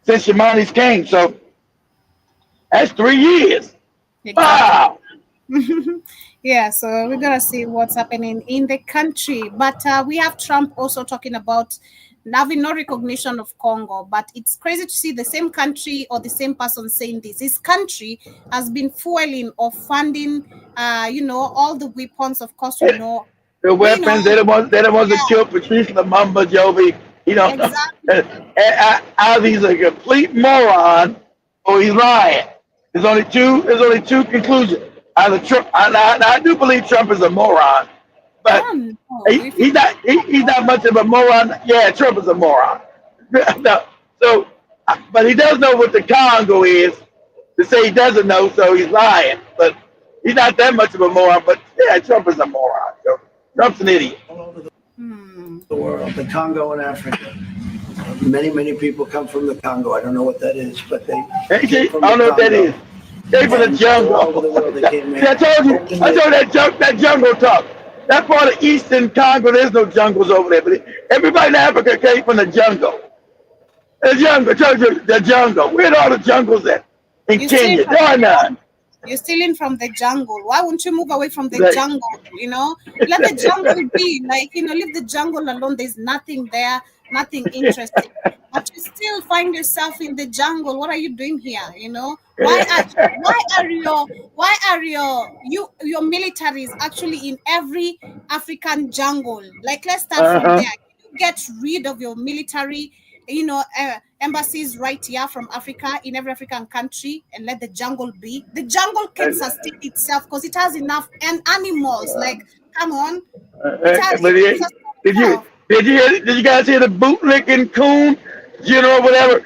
since Shamani's came. So that's 3 years. Exactly. Wow. Yeah, so we're going to see what's happening in the country. But we have Trump also talking about having no recognition of Congo. But it's crazy to see the same country or the same person saying this. His country has been fueling or funding, all the weapons, of course, The weapons, they're the ones that killed Patrice Lumumba, Jovi. Exactly. Either he's a complete moron or he's lying. There's only two conclusions. Either Trump, I do believe Trump is a moron, but he's not much of a moron. Yeah, Trump is a moron. No, so, but he does know what the Congo is. To say he doesn't know, so he's lying. But he's not that much of a moron. But yeah, Trump is a moron. So Trump's an idiot. All over the world, the Congo and Africa. Many people come from the Congo. I don't know what that is, but they. I don't know what that is. Came from the jungle. I told you that jungle talk. That part of Eastern Congo, there's no jungles over there. But everybody in Africa came from the jungle. The jungle. I told you, the jungle. Where are all the jungles at? In Kenya. There are none. You're stealing from the jungle. Why won't you move away from the Right. jungle? You know, let the jungle be. Like, you know, leave the jungle alone. There's nothing there, nothing interesting. But you still find yourself in the jungle. What are you doing here? You know, why are your militaries actually in every African jungle? Like, let's start from there. You get rid of your military, you know, embassies right here from Africa, in every African country, and let the jungle be. The jungle can sustain itself because it has enough and animals. Like, come on, it can sustain itself. Did you guys hear the bootlicking coon, general, whatever?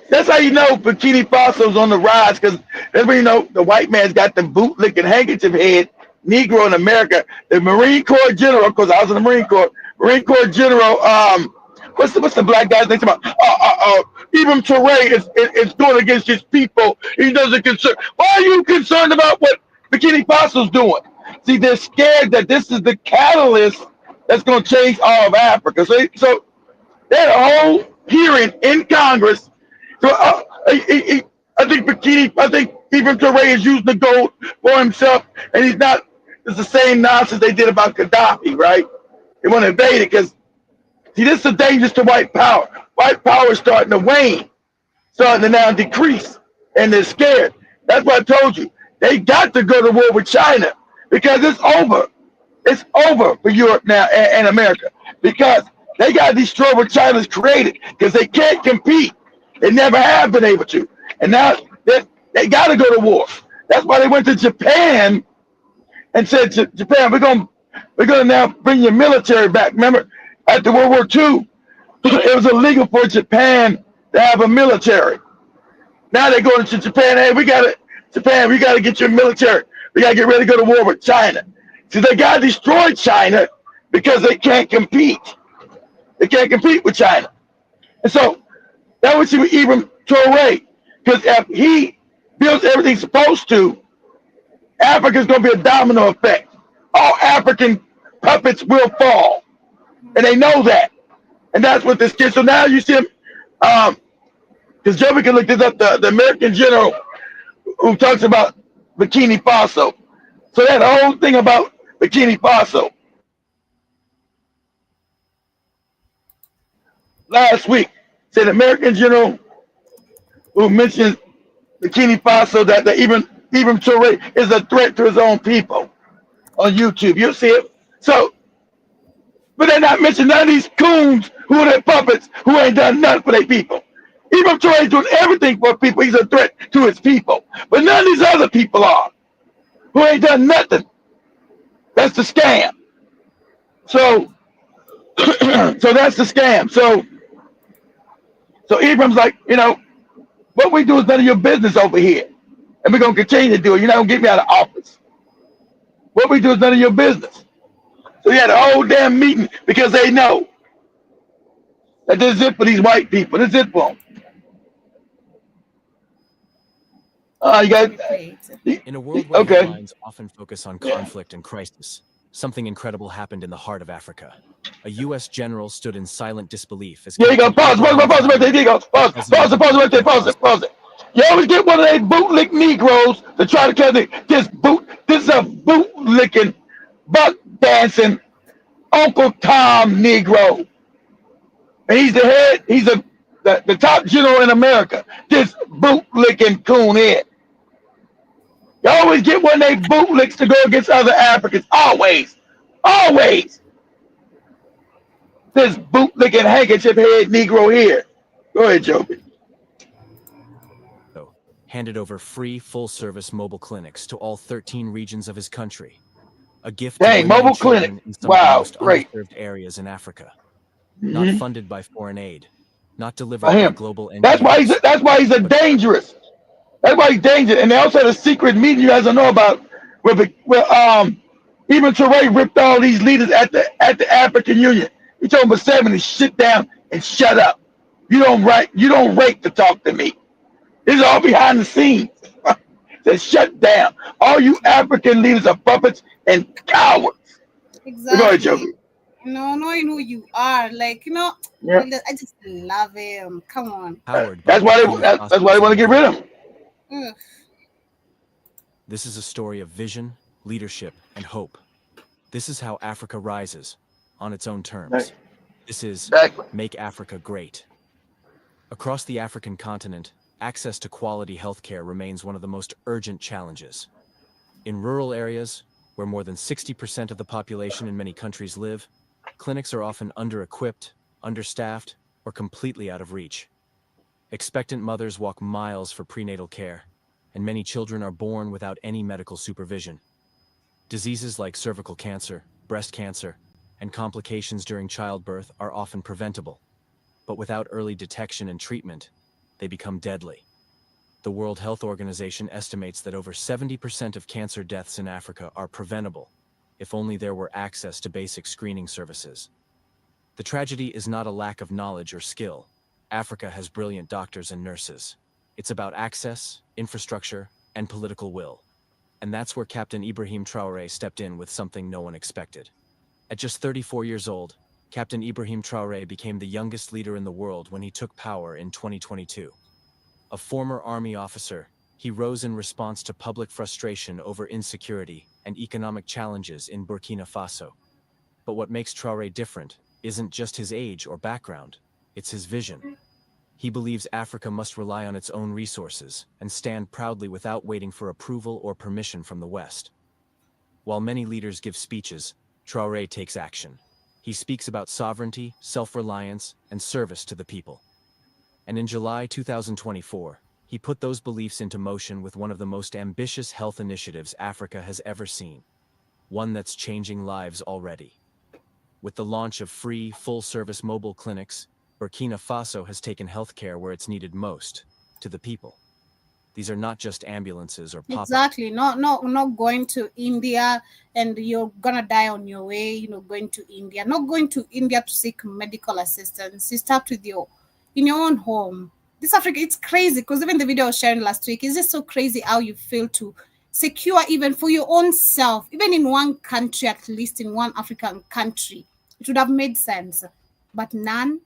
That's how you know Bikini Faso's on the rise, because that's when you know the white man's got the bootlicking handkerchief head Negro in America. The Marine Corps general, because I was in the Marine Corps general, what's the black guy's name? Ibn Touray is going against his people. He doesn't concern. Why are you concerned about what Bikini Faso's doing? See, they're scared that this is the catalyst that's going to change all of Africa. So they had a whole hearing in Congress. So I think Ibn Touray is using the gold for himself, and he's not. It's the same nonsense they did about Gaddafi, right? They want to invade it because, see, this is dangerous to white power. White power is starting to wane, starting to now decrease, and they're scared. That's why I told you they got to go to war with China, because it's over. It's over for Europe now and America, because they got to destroy what China's created, because they can't compete. They never have been able to, and now they got to go to war. That's why they went to Japan and said to Japan, we're gonna now bring your military back. Remember, after World War II, it was illegal for Japan to have a military. Now they're going to Japan. Hey, we got to get your military. We got to get ready to go to war with China. See, they got to destroy China because they can't compete. They can't compete with China. And so that was even Touray, because if he builds everything he's supposed to, Africa's going to be a domino effect. All African puppets will fall, and they know that. And that's what this kid. So now you see him, because Joey can look this up. The American general who talks about Bikini Faso. So that whole thing about Bikini Faso last week said American general who mentioned Bikini Faso that even Touray is a threat to his own people on YouTube. You'll see it. So, but they're not mentioning none of these coons who are their puppets who ain't done nothing for their people. Even Touray is doing everything for people. He's a threat to his people. But none of these other people are, who ain't done nothing. That's the scam. So that's the scam. So Ibram's like, what we do is none of your business over here. And we're going to continue to do it. You're not going to get me out of office. What we do is none of your business. So he had a whole damn meeting because they know that this is it for these white people. This is it for them. You got in a world where headlines often focus on conflict and crisis, something incredible happened in the heart of Africa. A U.S. general stood in silent disbelief as you go. Pause right there. There you go. Pause right there. Pause it. You always get one of those bootlick Negroes to try to cut it. This is a bootlicking, buck dancing Uncle Tom Negro. And he's the head, he's the top general in America. This bootlicking coon head. You always get one of those bootlicks to go against other Africans. Always. This bootlicking handkerchief head Negro here. Go ahead, Joby. Handed over free full-service mobile clinics to all 13 regions of his country. A gift to mobile clinic. In some of the most underserved areas in Africa. Not funded by foreign aid, not delivered by global NGOs. That's why he's a dangerous. That's why he's dangerous. And they also had a secret meeting you guys don't know about where even Touray ripped all these leaders at the African Union. He told them to sit down and shut up. You don't rate to talk to me. This is all behind the scenes. Said shut down. All you African leaders are puppets and cowards. Exactly. Go ahead, Joby. Knowing who you are, like, I just love him. Come on. That's why they want to get rid of him. This is a story of vision, leadership, and hope. This is how Africa rises, on its own terms. This is Make Africa Great. Across the African continent, access to quality healthcare remains one of the most urgent challenges. In rural areas, where more than 60% of the population in many countries live, clinics are often under-equipped, understaffed, or completely out of reach. Expectant mothers walk miles for prenatal care, and many children are born without any medical supervision. Diseases like cervical cancer, breast cancer, and complications during childbirth are often preventable, but without early detection and treatment, they become deadly. The World Health Organization estimates that over 70% of cancer deaths in Africa are preventable, if only there were access to basic screening services. The tragedy is not a lack of knowledge or skill. Africa has brilliant doctors and nurses. It's about access, infrastructure, and political will. And that's where Captain Ibrahim Traoré stepped in with something no one expected. At just 34 years old, Captain Ibrahim Traoré became the youngest leader in the world when he took power in 2022. A former army officer, he rose in response to public frustration over insecurity and economic challenges in Burkina Faso. But what makes Traoré different isn't just his age or background, it's his vision. He believes Africa must rely on its own resources and stand proudly without waiting for approval or permission from the West. While many leaders give speeches, Traoré takes action. He speaks about sovereignty, self-reliance, and service to the people. And in July 2024, he put those beliefs into motion with one of the most ambitious health initiatives Africa has ever seen. One that's changing lives already. With the launch of free, full-service mobile clinics, Burkina Faso has taken healthcare where it's needed most, to the people. These are not just ambulances or pop-up. Exactly. Not going to India and you're gonna die on your way, going to India. Not going to India to seek medical assistance. You start with in your own home. This Africa, it's crazy because even the video I was sharing last week, is just so crazy how you feel to secure even for your own self, even in one country, at least in one African country. It would have made sense. But none.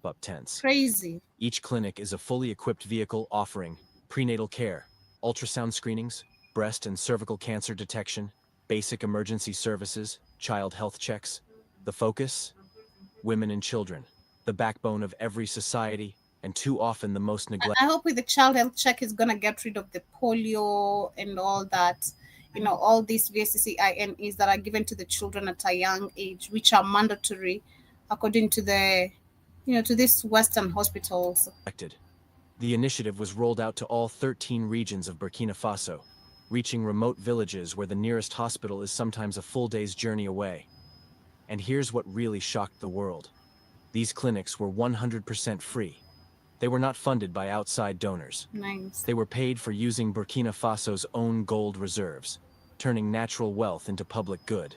Up tents. Crazy. Each clinic is a fully equipped vehicle offering prenatal care, ultrasound screenings, breast and cervical cancer detection, basic emergency services, child health checks. The focus? Women and children, the backbone of every society, and too often the most neglected. I hope with the child health check is going to get rid of the polio and all that, all these VSCCINEs that are given to the children at a young age, which are mandatory according to to these Western hospitals. The initiative was rolled out to all 13 regions of Burkina Faso, reaching remote villages where the nearest hospital is sometimes a full day's journey away. And here's what really shocked the world. These clinics were 100% free. They were not funded by outside donors. Nice. They were paid for using Burkina Faso's own gold reserves, turning natural wealth into public good.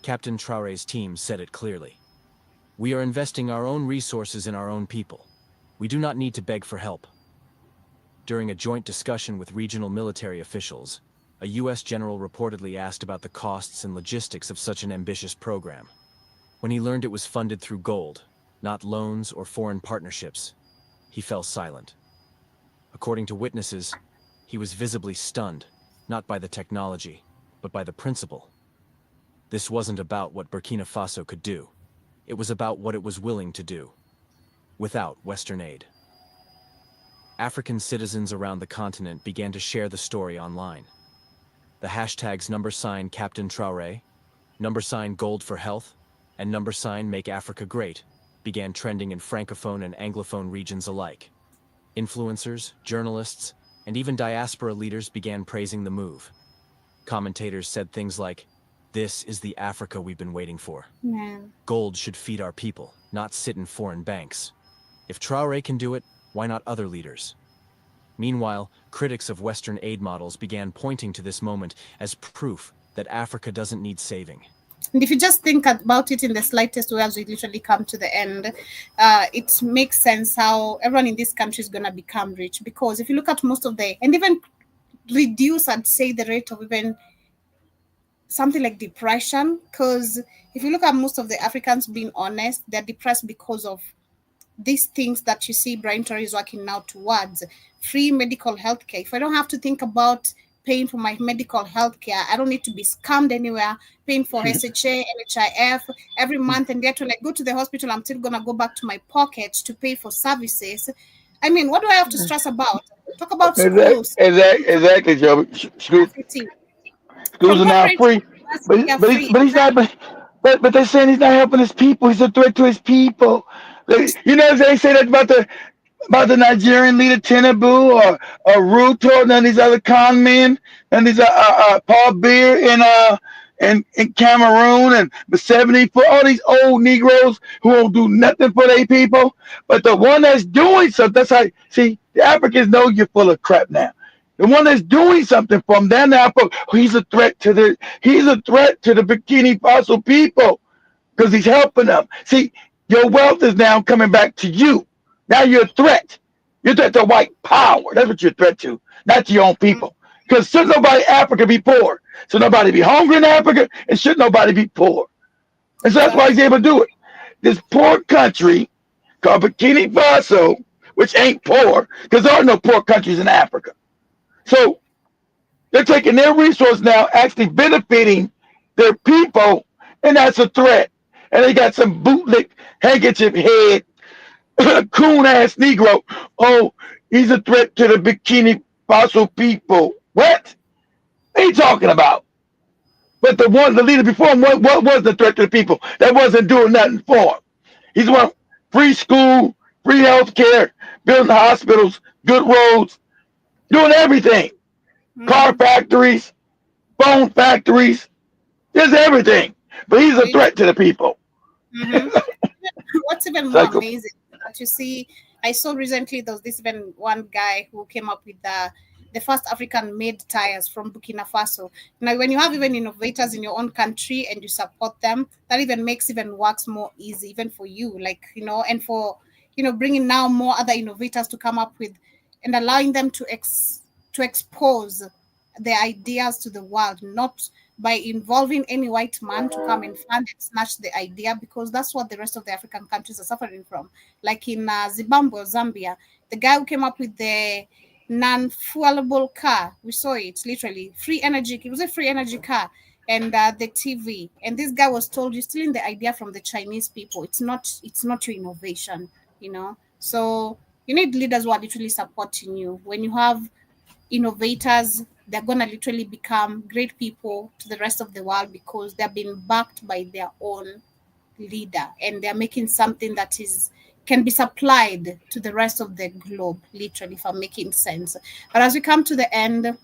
Captain Traoré's team said it clearly. We are investing our own resources in our own people. We do not need to beg for help. During a joint discussion with regional military officials, a U.S. general reportedly asked about the costs and logistics of such an ambitious program. When he learned it was funded through gold, not loans or foreign partnerships, he fell silent. According to witnesses, he was visibly stunned, not by the technology, but by the principle. This wasn't about what Burkina Faso could do. It was about what it was willing to do, without Western aid. African citizens around the continent began to share the story online. The hashtags #Captain Traoré, #Gold for Health, and #Make Africa Great began trending in Francophone and Anglophone regions alike. Influencers, journalists, and even diaspora leaders began praising the move. Commentators said things like, "This is the Africa we've been waiting for. Man. Gold should feed our people, not sit in foreign banks. If Traoré can do it, why not other leaders?" Meanwhile, critics of Western aid models began pointing to this moment as proof that Africa doesn't need saving. And if you just think about it in the slightest way as we literally come to the end, it makes sense how everyone in this country is going to become rich. Because if you look at most of and even reduce, I'd say, the rate of even something like depression. Because if you look at most of the Africans, being honest, they're depressed because of these things that you see Brian Traoré is working now towards. Free medical health care. If I don't have to think about paying for my medical health care. I don't need to be scammed anywhere, paying for SHA, NHIF every month, and get to like go to the hospital. I'm still gonna go back to my pocket to pay for services. I mean, what do I have to stress about? Talk about schools. Exactly, Joe. Schools From are now free, but he's not. But they're saying he's not helping his people. He's a threat to his people. You know, they say that about the Nigerian leader Tinubu or Ruto and then these other con men and these Paul Beer in Cameroon and the 74, all these old Negroes who won't do nothing for their people. But the one that's doing something, that's how, see, the Africans know you're full of crap now. The one that's doing something for them, they're now, he's a threat to the Bikini Faso people because he's helping them. See, your wealth is now coming back to you. Now you're a threat. You're a threat to white power. That's what you're a threat to, not to your own people. Because should nobody in Africa be poor? Should nobody be hungry in Africa? And should nobody be poor? And so that's why he's able to do it. This poor country called Bikini Faso, which ain't poor, because there are no poor countries in Africa. So they're taking their resource now, actually benefiting their people, and that's a threat. And they got some bootleg handkerchief head, coon ass Negro. Oh, he's a threat to the Bikini Faso people. What are you talking about? But the leader before him, what was the threat to the people? That wasn't doing nothing for him. He's one free school, free health care, building hospitals, good roads, doing everything. Car factories, phone factories, just everything. But he's a threat to the people. What's even more amazing that you see, I saw recently there was this even one guy who came up with the first African-made tires from Burkina Faso. Now, when you have even innovators in your own country and you support them, that even makes even works more easy, even for you, like, you know, and for, you know, bringing now more other innovators to come up with and allowing them to expose their ideas to the world, not by involving any white man to come and fund and snatch the idea, because that's what the rest of the African countries are suffering from. Like in Zimbabwe or Zambia, the guy who came up with the non-fuelable car, we saw it literally, free energy, it was a free energy car, and the TV. And this guy was told, you're stealing the idea from the Chinese people. It's not your innovation, you know. So you need leaders who are literally supporting you. When you have innovators, they're going to literally become great people to the rest of the world because they're being backed by their own leader, and they're making something that can be supplied to the rest of the globe, literally, if I'm making sense. But as we come to the end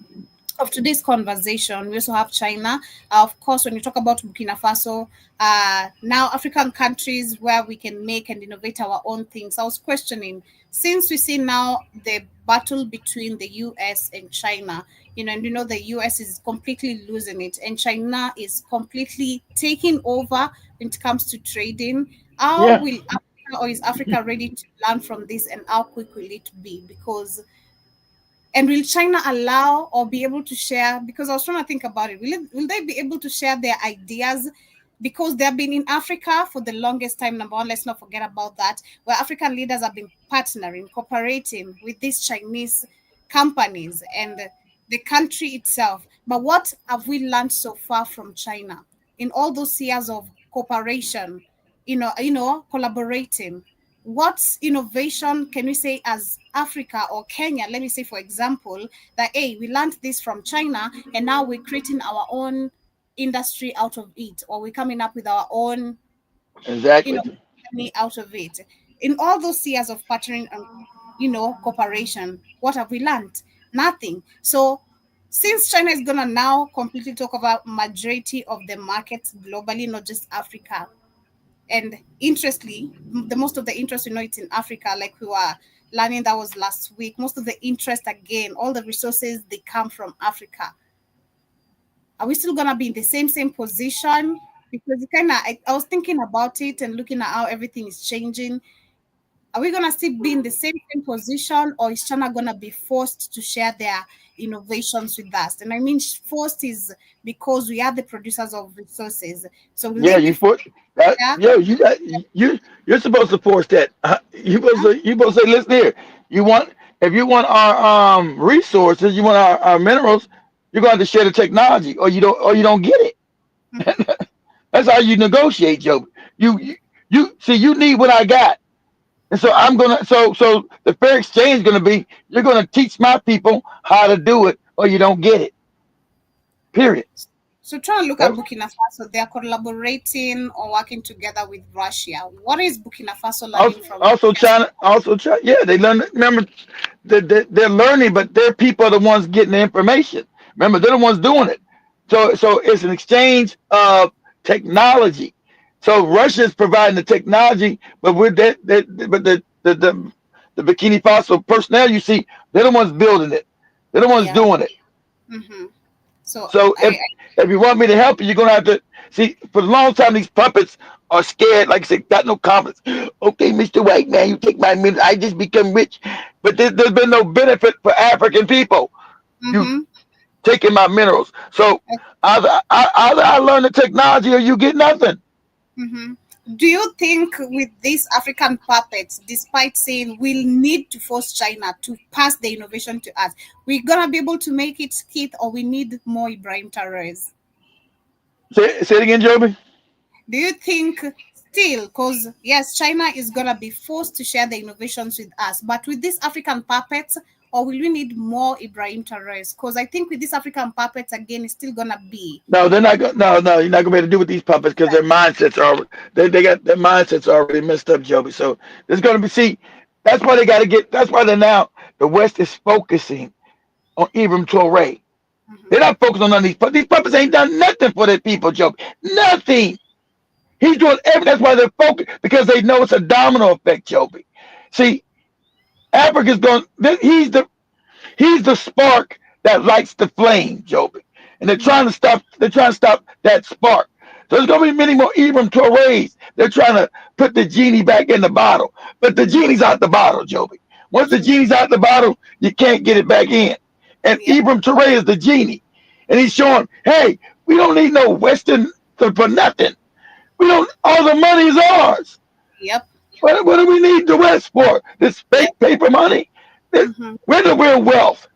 of today's conversation, we also have China. Of course, when you talk about Burkina Faso, now African countries where we can make and innovate our own things. I was questioning, since we see now the battle between the US and China, you know, and you know the US is completely losing it, and China is completely taking over when it comes to trading. How will Africa, or is Africa ready to learn from this, and how quick will it be? And will China allow or be able to share? Because I was trying to think about it. Will they be able to share their ideas? Because they've been in Africa for the longest time, number one, let's not forget about that, where African leaders have been partnering, cooperating with these Chinese companies and the country itself. But what have we learned so far from China in all those years of cooperation, collaborating? What innovation can we say as Africa or Kenya, let me say, for example, that, hey, we learned this from China and now we're creating our own industry out of it, or we're coming up with our own money out of it. In all those years of partnering and cooperation, what have we learned? Nothing. So since China is gonna now completely talk about majority of the markets globally, not just Africa, and interestingly, most of the interest, it's in Africa, like we were learning, that was last week. Most of the interest, again, all the resources, they come from Africa. Are we still going to be in the same position? Because I was thinking about it and looking at how everything is changing. Are we going to still be in the same position, or is China going to be forced to share their innovations with us? And I mean, forced is because we are the producers of resources. So you're supposed to force that. You're supposed to say, listen here. If you want our resources, you want our minerals, you're going to have to share the technology, or you don't get it. Mm-hmm. That's how you negotiate, Joe. You see, you need what I got, and so I'm gonna. So the fair exchange is gonna be, you're gonna teach my people how to do it, or you don't get it. Period. So try and look at That's, Burkina Faso. They are collaborating or working together with Russia. What is Burkina Faso learning also, from also Russia? China, also China. Yeah, they learn. Remember, they're learning, but their people are the ones getting the information. Remember, they're the ones doing it. So it's an exchange of technology. So Russia is providing the technology, but with but the Burkina Faso personnel, you see, they're the ones building it. They're the ones Yeah. doing it. Mm-hmm. So So if you want me to help you, you're gonna have to see. For a long time, these puppets are scared. Like I said, got no confidence. Okay, Mr. White Man, you take my minutes. I just become rich, but there's been no benefit for African people. You mm-hmm. taking my minerals. So either I learn the technology, or you get nothing. Mm-hmm. Do you think with these African puppets, despite saying we'll need to force China to pass the innovation to us, we're gonna be able to make it, Keith, or we need more Ibrahim Traorés? Say it again, Joby. Do you think still, because yes, China is gonna be forced to share the innovations with us, but with these African puppets, or will we need more Ibrahim Traorés? Because I think with these African puppets again, it's still gonna be No, they're not. No, you're not gonna be able to do with these puppets, because their mindsets are they got their mindsets already messed up, Joby. So there's gonna be, see. That's why they got to get. That's why they're now, the West is focusing on Ibrahim Traoré. They're not focused on none of these puppets. These puppets ain't done nothing for their people, Joby. Nothing. He's doing everything. That's why they're focused, because they know it's a domino effect, Joby. See, Africa's going. He's the spark that lights the flame, Joby. And they're trying to stop. They're trying to stop that spark. So there's going to be many more Ibrahim Traorés. They're trying to put the genie back in the bottle, but the genie's out the bottle, Joby. Once the genie's out the bottle, you can't get it back in. And yeah. Ibrahim Traoré is the genie, and he's showing, hey, we don't need no Western for nothing. We don't. All the money is ours. Yep. What do we need the West for? This fake paper money? Mm-hmm. Where's the real wealth?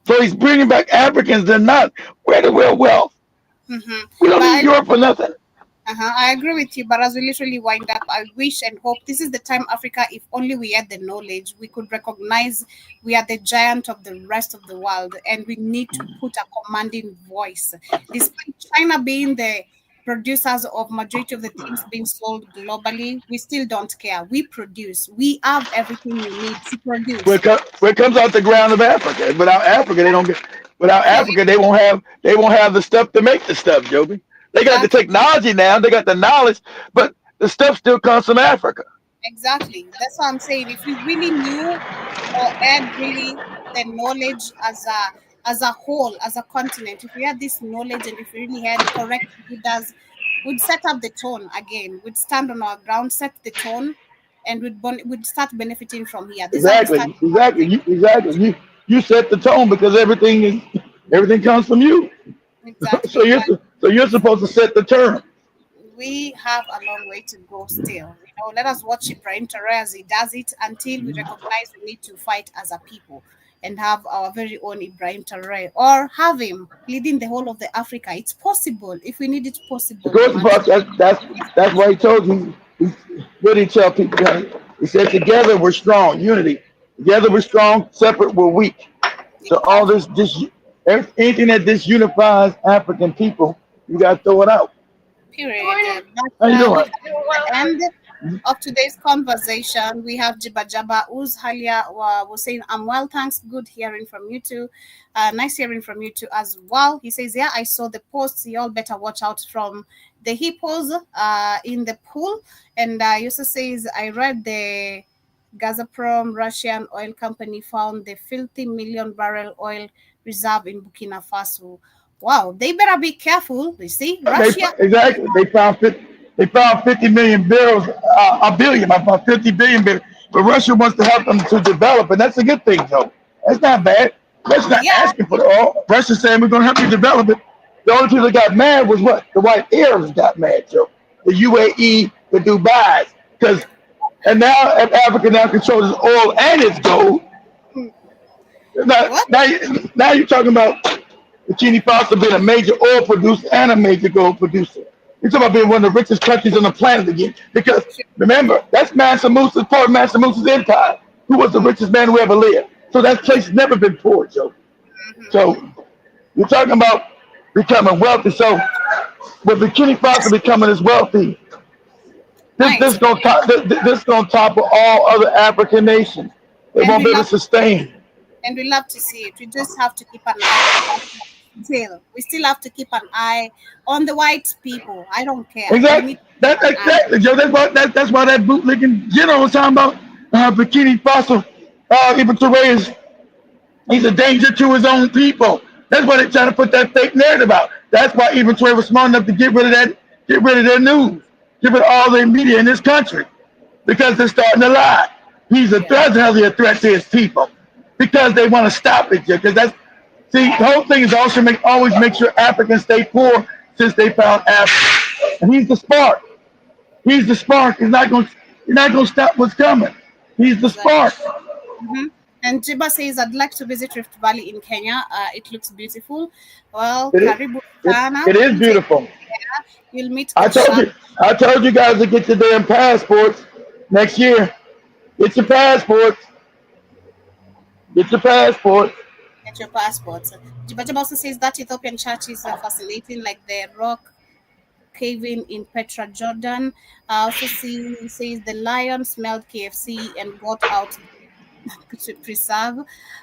So he's bringing back Africans. They're not. Where the real wealth? Mm-hmm. We don't need Europe for nothing. I agree with you, but as we literally wind up, I wish and hope this is the time, Africa, if only we had the knowledge, we could recognize we are the giant of the rest of the world, and we need to put a commanding voice. Despite China being the producers of majority of the things being sold globally, we still don't care. We produce. We have everything we need to produce. Where it comes out the ground of Africa. Without Africa, they don't get. Without Africa, they won't have the stuff to make the stuff, Joby. They got the technology now, they got the knowledge, but the stuff still comes from Africa. Exactly. That's what I'm saying. If we really knew or had really the knowledge as a whole, as a continent, if we had this knowledge and if we really had correct leaders, we'd set up the tone again. We'd stand on our ground, set the tone, and we'd start benefiting from here. This is how we start. Exactly. You set the tone, because everything comes from you. Exactly. So you're supposed to set the term. We have a long way to go still. Let us watch Ibrahim Traoré as he does it until we recognize we need to fight as a people and have our very own Ibrahim Traoré, or have him leading the whole of the Africa. It's possible. If we need it, possible. That's why he told you. What did he tell people? He said, together we're strong, unity. Together we're strong, separate we're weak. So all this anything that disunifies African people, you got to throw it out. Period. How you doing? End of today's conversation. We have Jiba Jaba Uz Halia was saying, I'm well, thanks. Good hearing from you too. Nice hearing from you too as well. He says, yeah, I saw the posts. You all better watch out from the hippos in the pool. And Yusuf says, I read the Gazprom Russian oil company found the filthy million-barrel oil reserve in Burkina Faso. Wow, they better be careful. You see, Russia. Exactly. They found 50 million barrels, a billion, about 50 billion barrels. But Russia wants to help them to develop, and that's a good thing, though. That's not bad. Russia's not asking for it all. Russia's saying we're going to help you develop it. The only people that got mad was what? The white Arabs got mad, Joe. The UAE, the Dubai's, and now Africa now controls its oil and its gold. Now you're talking about Burkina Faso being a major oil producer and a major gold producer. You're talking about being one of the richest countries on the planet again. Because remember, that's Mansa Musa's part of Mansa Musa's empire, who was the richest man who ever lived. So that place has never been poor, Joe. So you're talking about becoming wealthy. So with Burkina Faso becoming as wealthy, this gonna this gonna topple all other African nations. They won't be able to sustain. And we love to see it. We just have to keep an eye on that. We still have to keep an eye on the white people. I don't care. Exactly. Exactly, Joe. That's why that bootlicking general was talking about Burkina Faso. Even Touray he's a danger to his own people. That's why they're trying to put that fake narrative out. That's why even Touray was smart enough to get rid of their news, get rid of all their media in this country, because they're starting to lie. He's a threat, a threat to his people, because they want to stop it. Because the whole thing is always make sure Africans stay poor since they found Africa. And he's the spark. He's the spark. He's not going to stop what's coming. He's the spark. Mm-hmm. And Jiba says, I'd like to visit Rift Valley in Kenya. It looks beautiful. Well, Karibu Sana. It is beautiful. You'll meet. I told you guys to get your damn passports next year. Get your passports. Get your passports. Get your passports. Jiba also says that Ethiopian church is fascinating, like the rock caving in Petra, Jordan. Also says the lion smelled KFC and got out preserve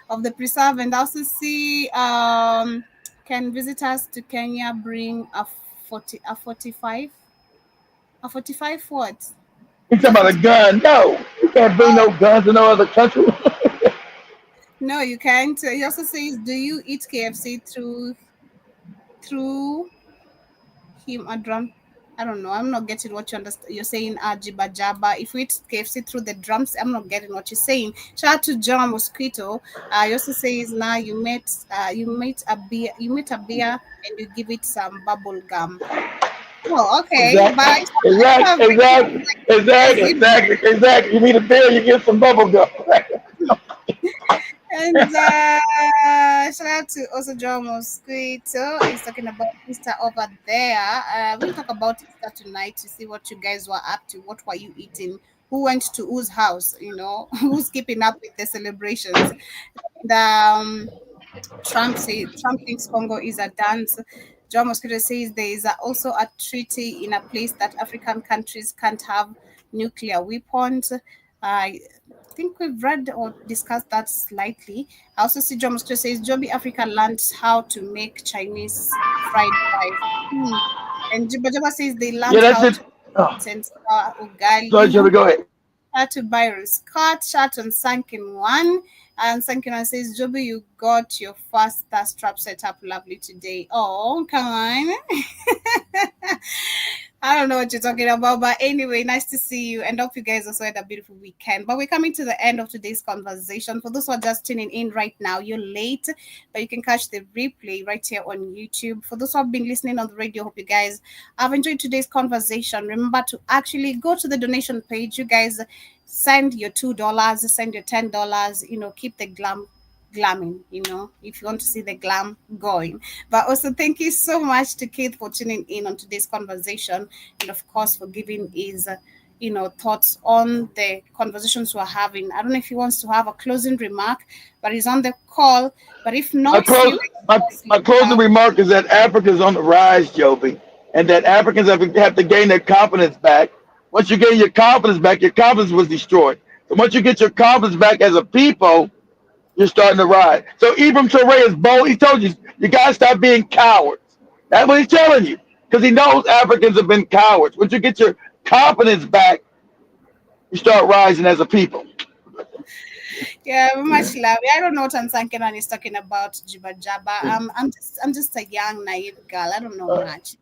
of the preserve. And also see can visitors to Kenya bring a 45 what? You talking about a gun? No, you can't bring no guns in no other country. No, you can't. He also says, do you eat KFC through him a drum? I don't know. I'm not getting what you're saying, Jiba Jaba. If we eat KFC through the drums, I'm not getting what you're saying. Shout out to John Mosquito. He also says, now you met a beer and you give it some bubble gum. Oh, okay. Exactly. You need a beer, you get some bubble gum. And shout out to also John Mosquito. He's talking about Easter over there. We'll talk about Easter tonight to see what you guys were up to. What were you eating? Who went to whose house? Who's keeping up with the celebrations? And Trump thinks Congo is a dance. John Mosquito says there is also a treaty in a place that African countries can't have nuclear weapons. I think we've read or discussed that slightly. I also see John Mosquito says Joby Africa learned how to make Chinese fried rice. And Jibba says they learned how to sense ugali. Sorry, go ahead. How to buy Scott, shot on Sunken One. And Sunken One says, Joby, you got your first thirst trap set up lovely today. Oh, come on. I don't know what you're talking about, but anyway, nice to see you, and hope you guys also had a beautiful weekend. But we're coming to the end of today's conversation. For those who are just tuning in right now, you're late, but you can catch the replay right here on YouTube. For those who have been listening on the radio, hope you guys have enjoyed today's conversation. Remember to actually go to the donation page. You guys send your $2, send your $10, keep the glamming, if you want to see the glam going. But also thank you so much to Keith for tuning in on today's conversation, and of course for giving his thoughts on the conversations we're having. I don't know if he wants to have a closing remark, but he's on the call. But if not, my closing remark is that Africa is on the rise, Joby, and that Africans have to gain their confidence back. Once you gain your confidence back, your confidence was destroyed. So once you get your confidence back as a people, you're starting to rise. So Ibram Traoré is bold. He told you guys stop being cowards. That's what he's telling you, because he knows Africans have been cowards. Once you get your confidence back, you start rising as a people. Yeah, much love. I don't know what Ansankenan is talking about, Jiba Jaba. I'm just a young, naive girl. I don't know much.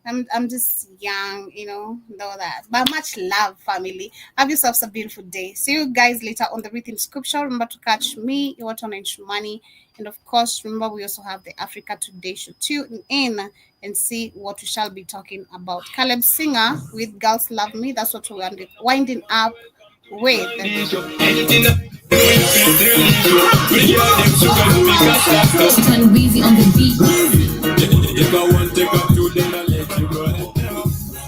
I'm just young, know that. But much love, family. Have yourselves a beautiful day. See you guys later on the Rhythm Scoop Show. Remember to catch me, Iwaton and Shumani. And of course, remember we also have the Africa Today show. Tune in and see what we shall be talking about. Caleb Singer with Girls Love Me. That's what we're winding up with. Turn Weezy on the beat. If I want to take up to them, I let you go.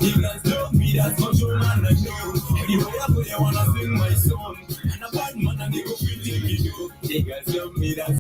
You can stop me, that's what your man like you. Anyway, I put you wanna sing my song. And a bad man and they go feel me. You guys love me, that's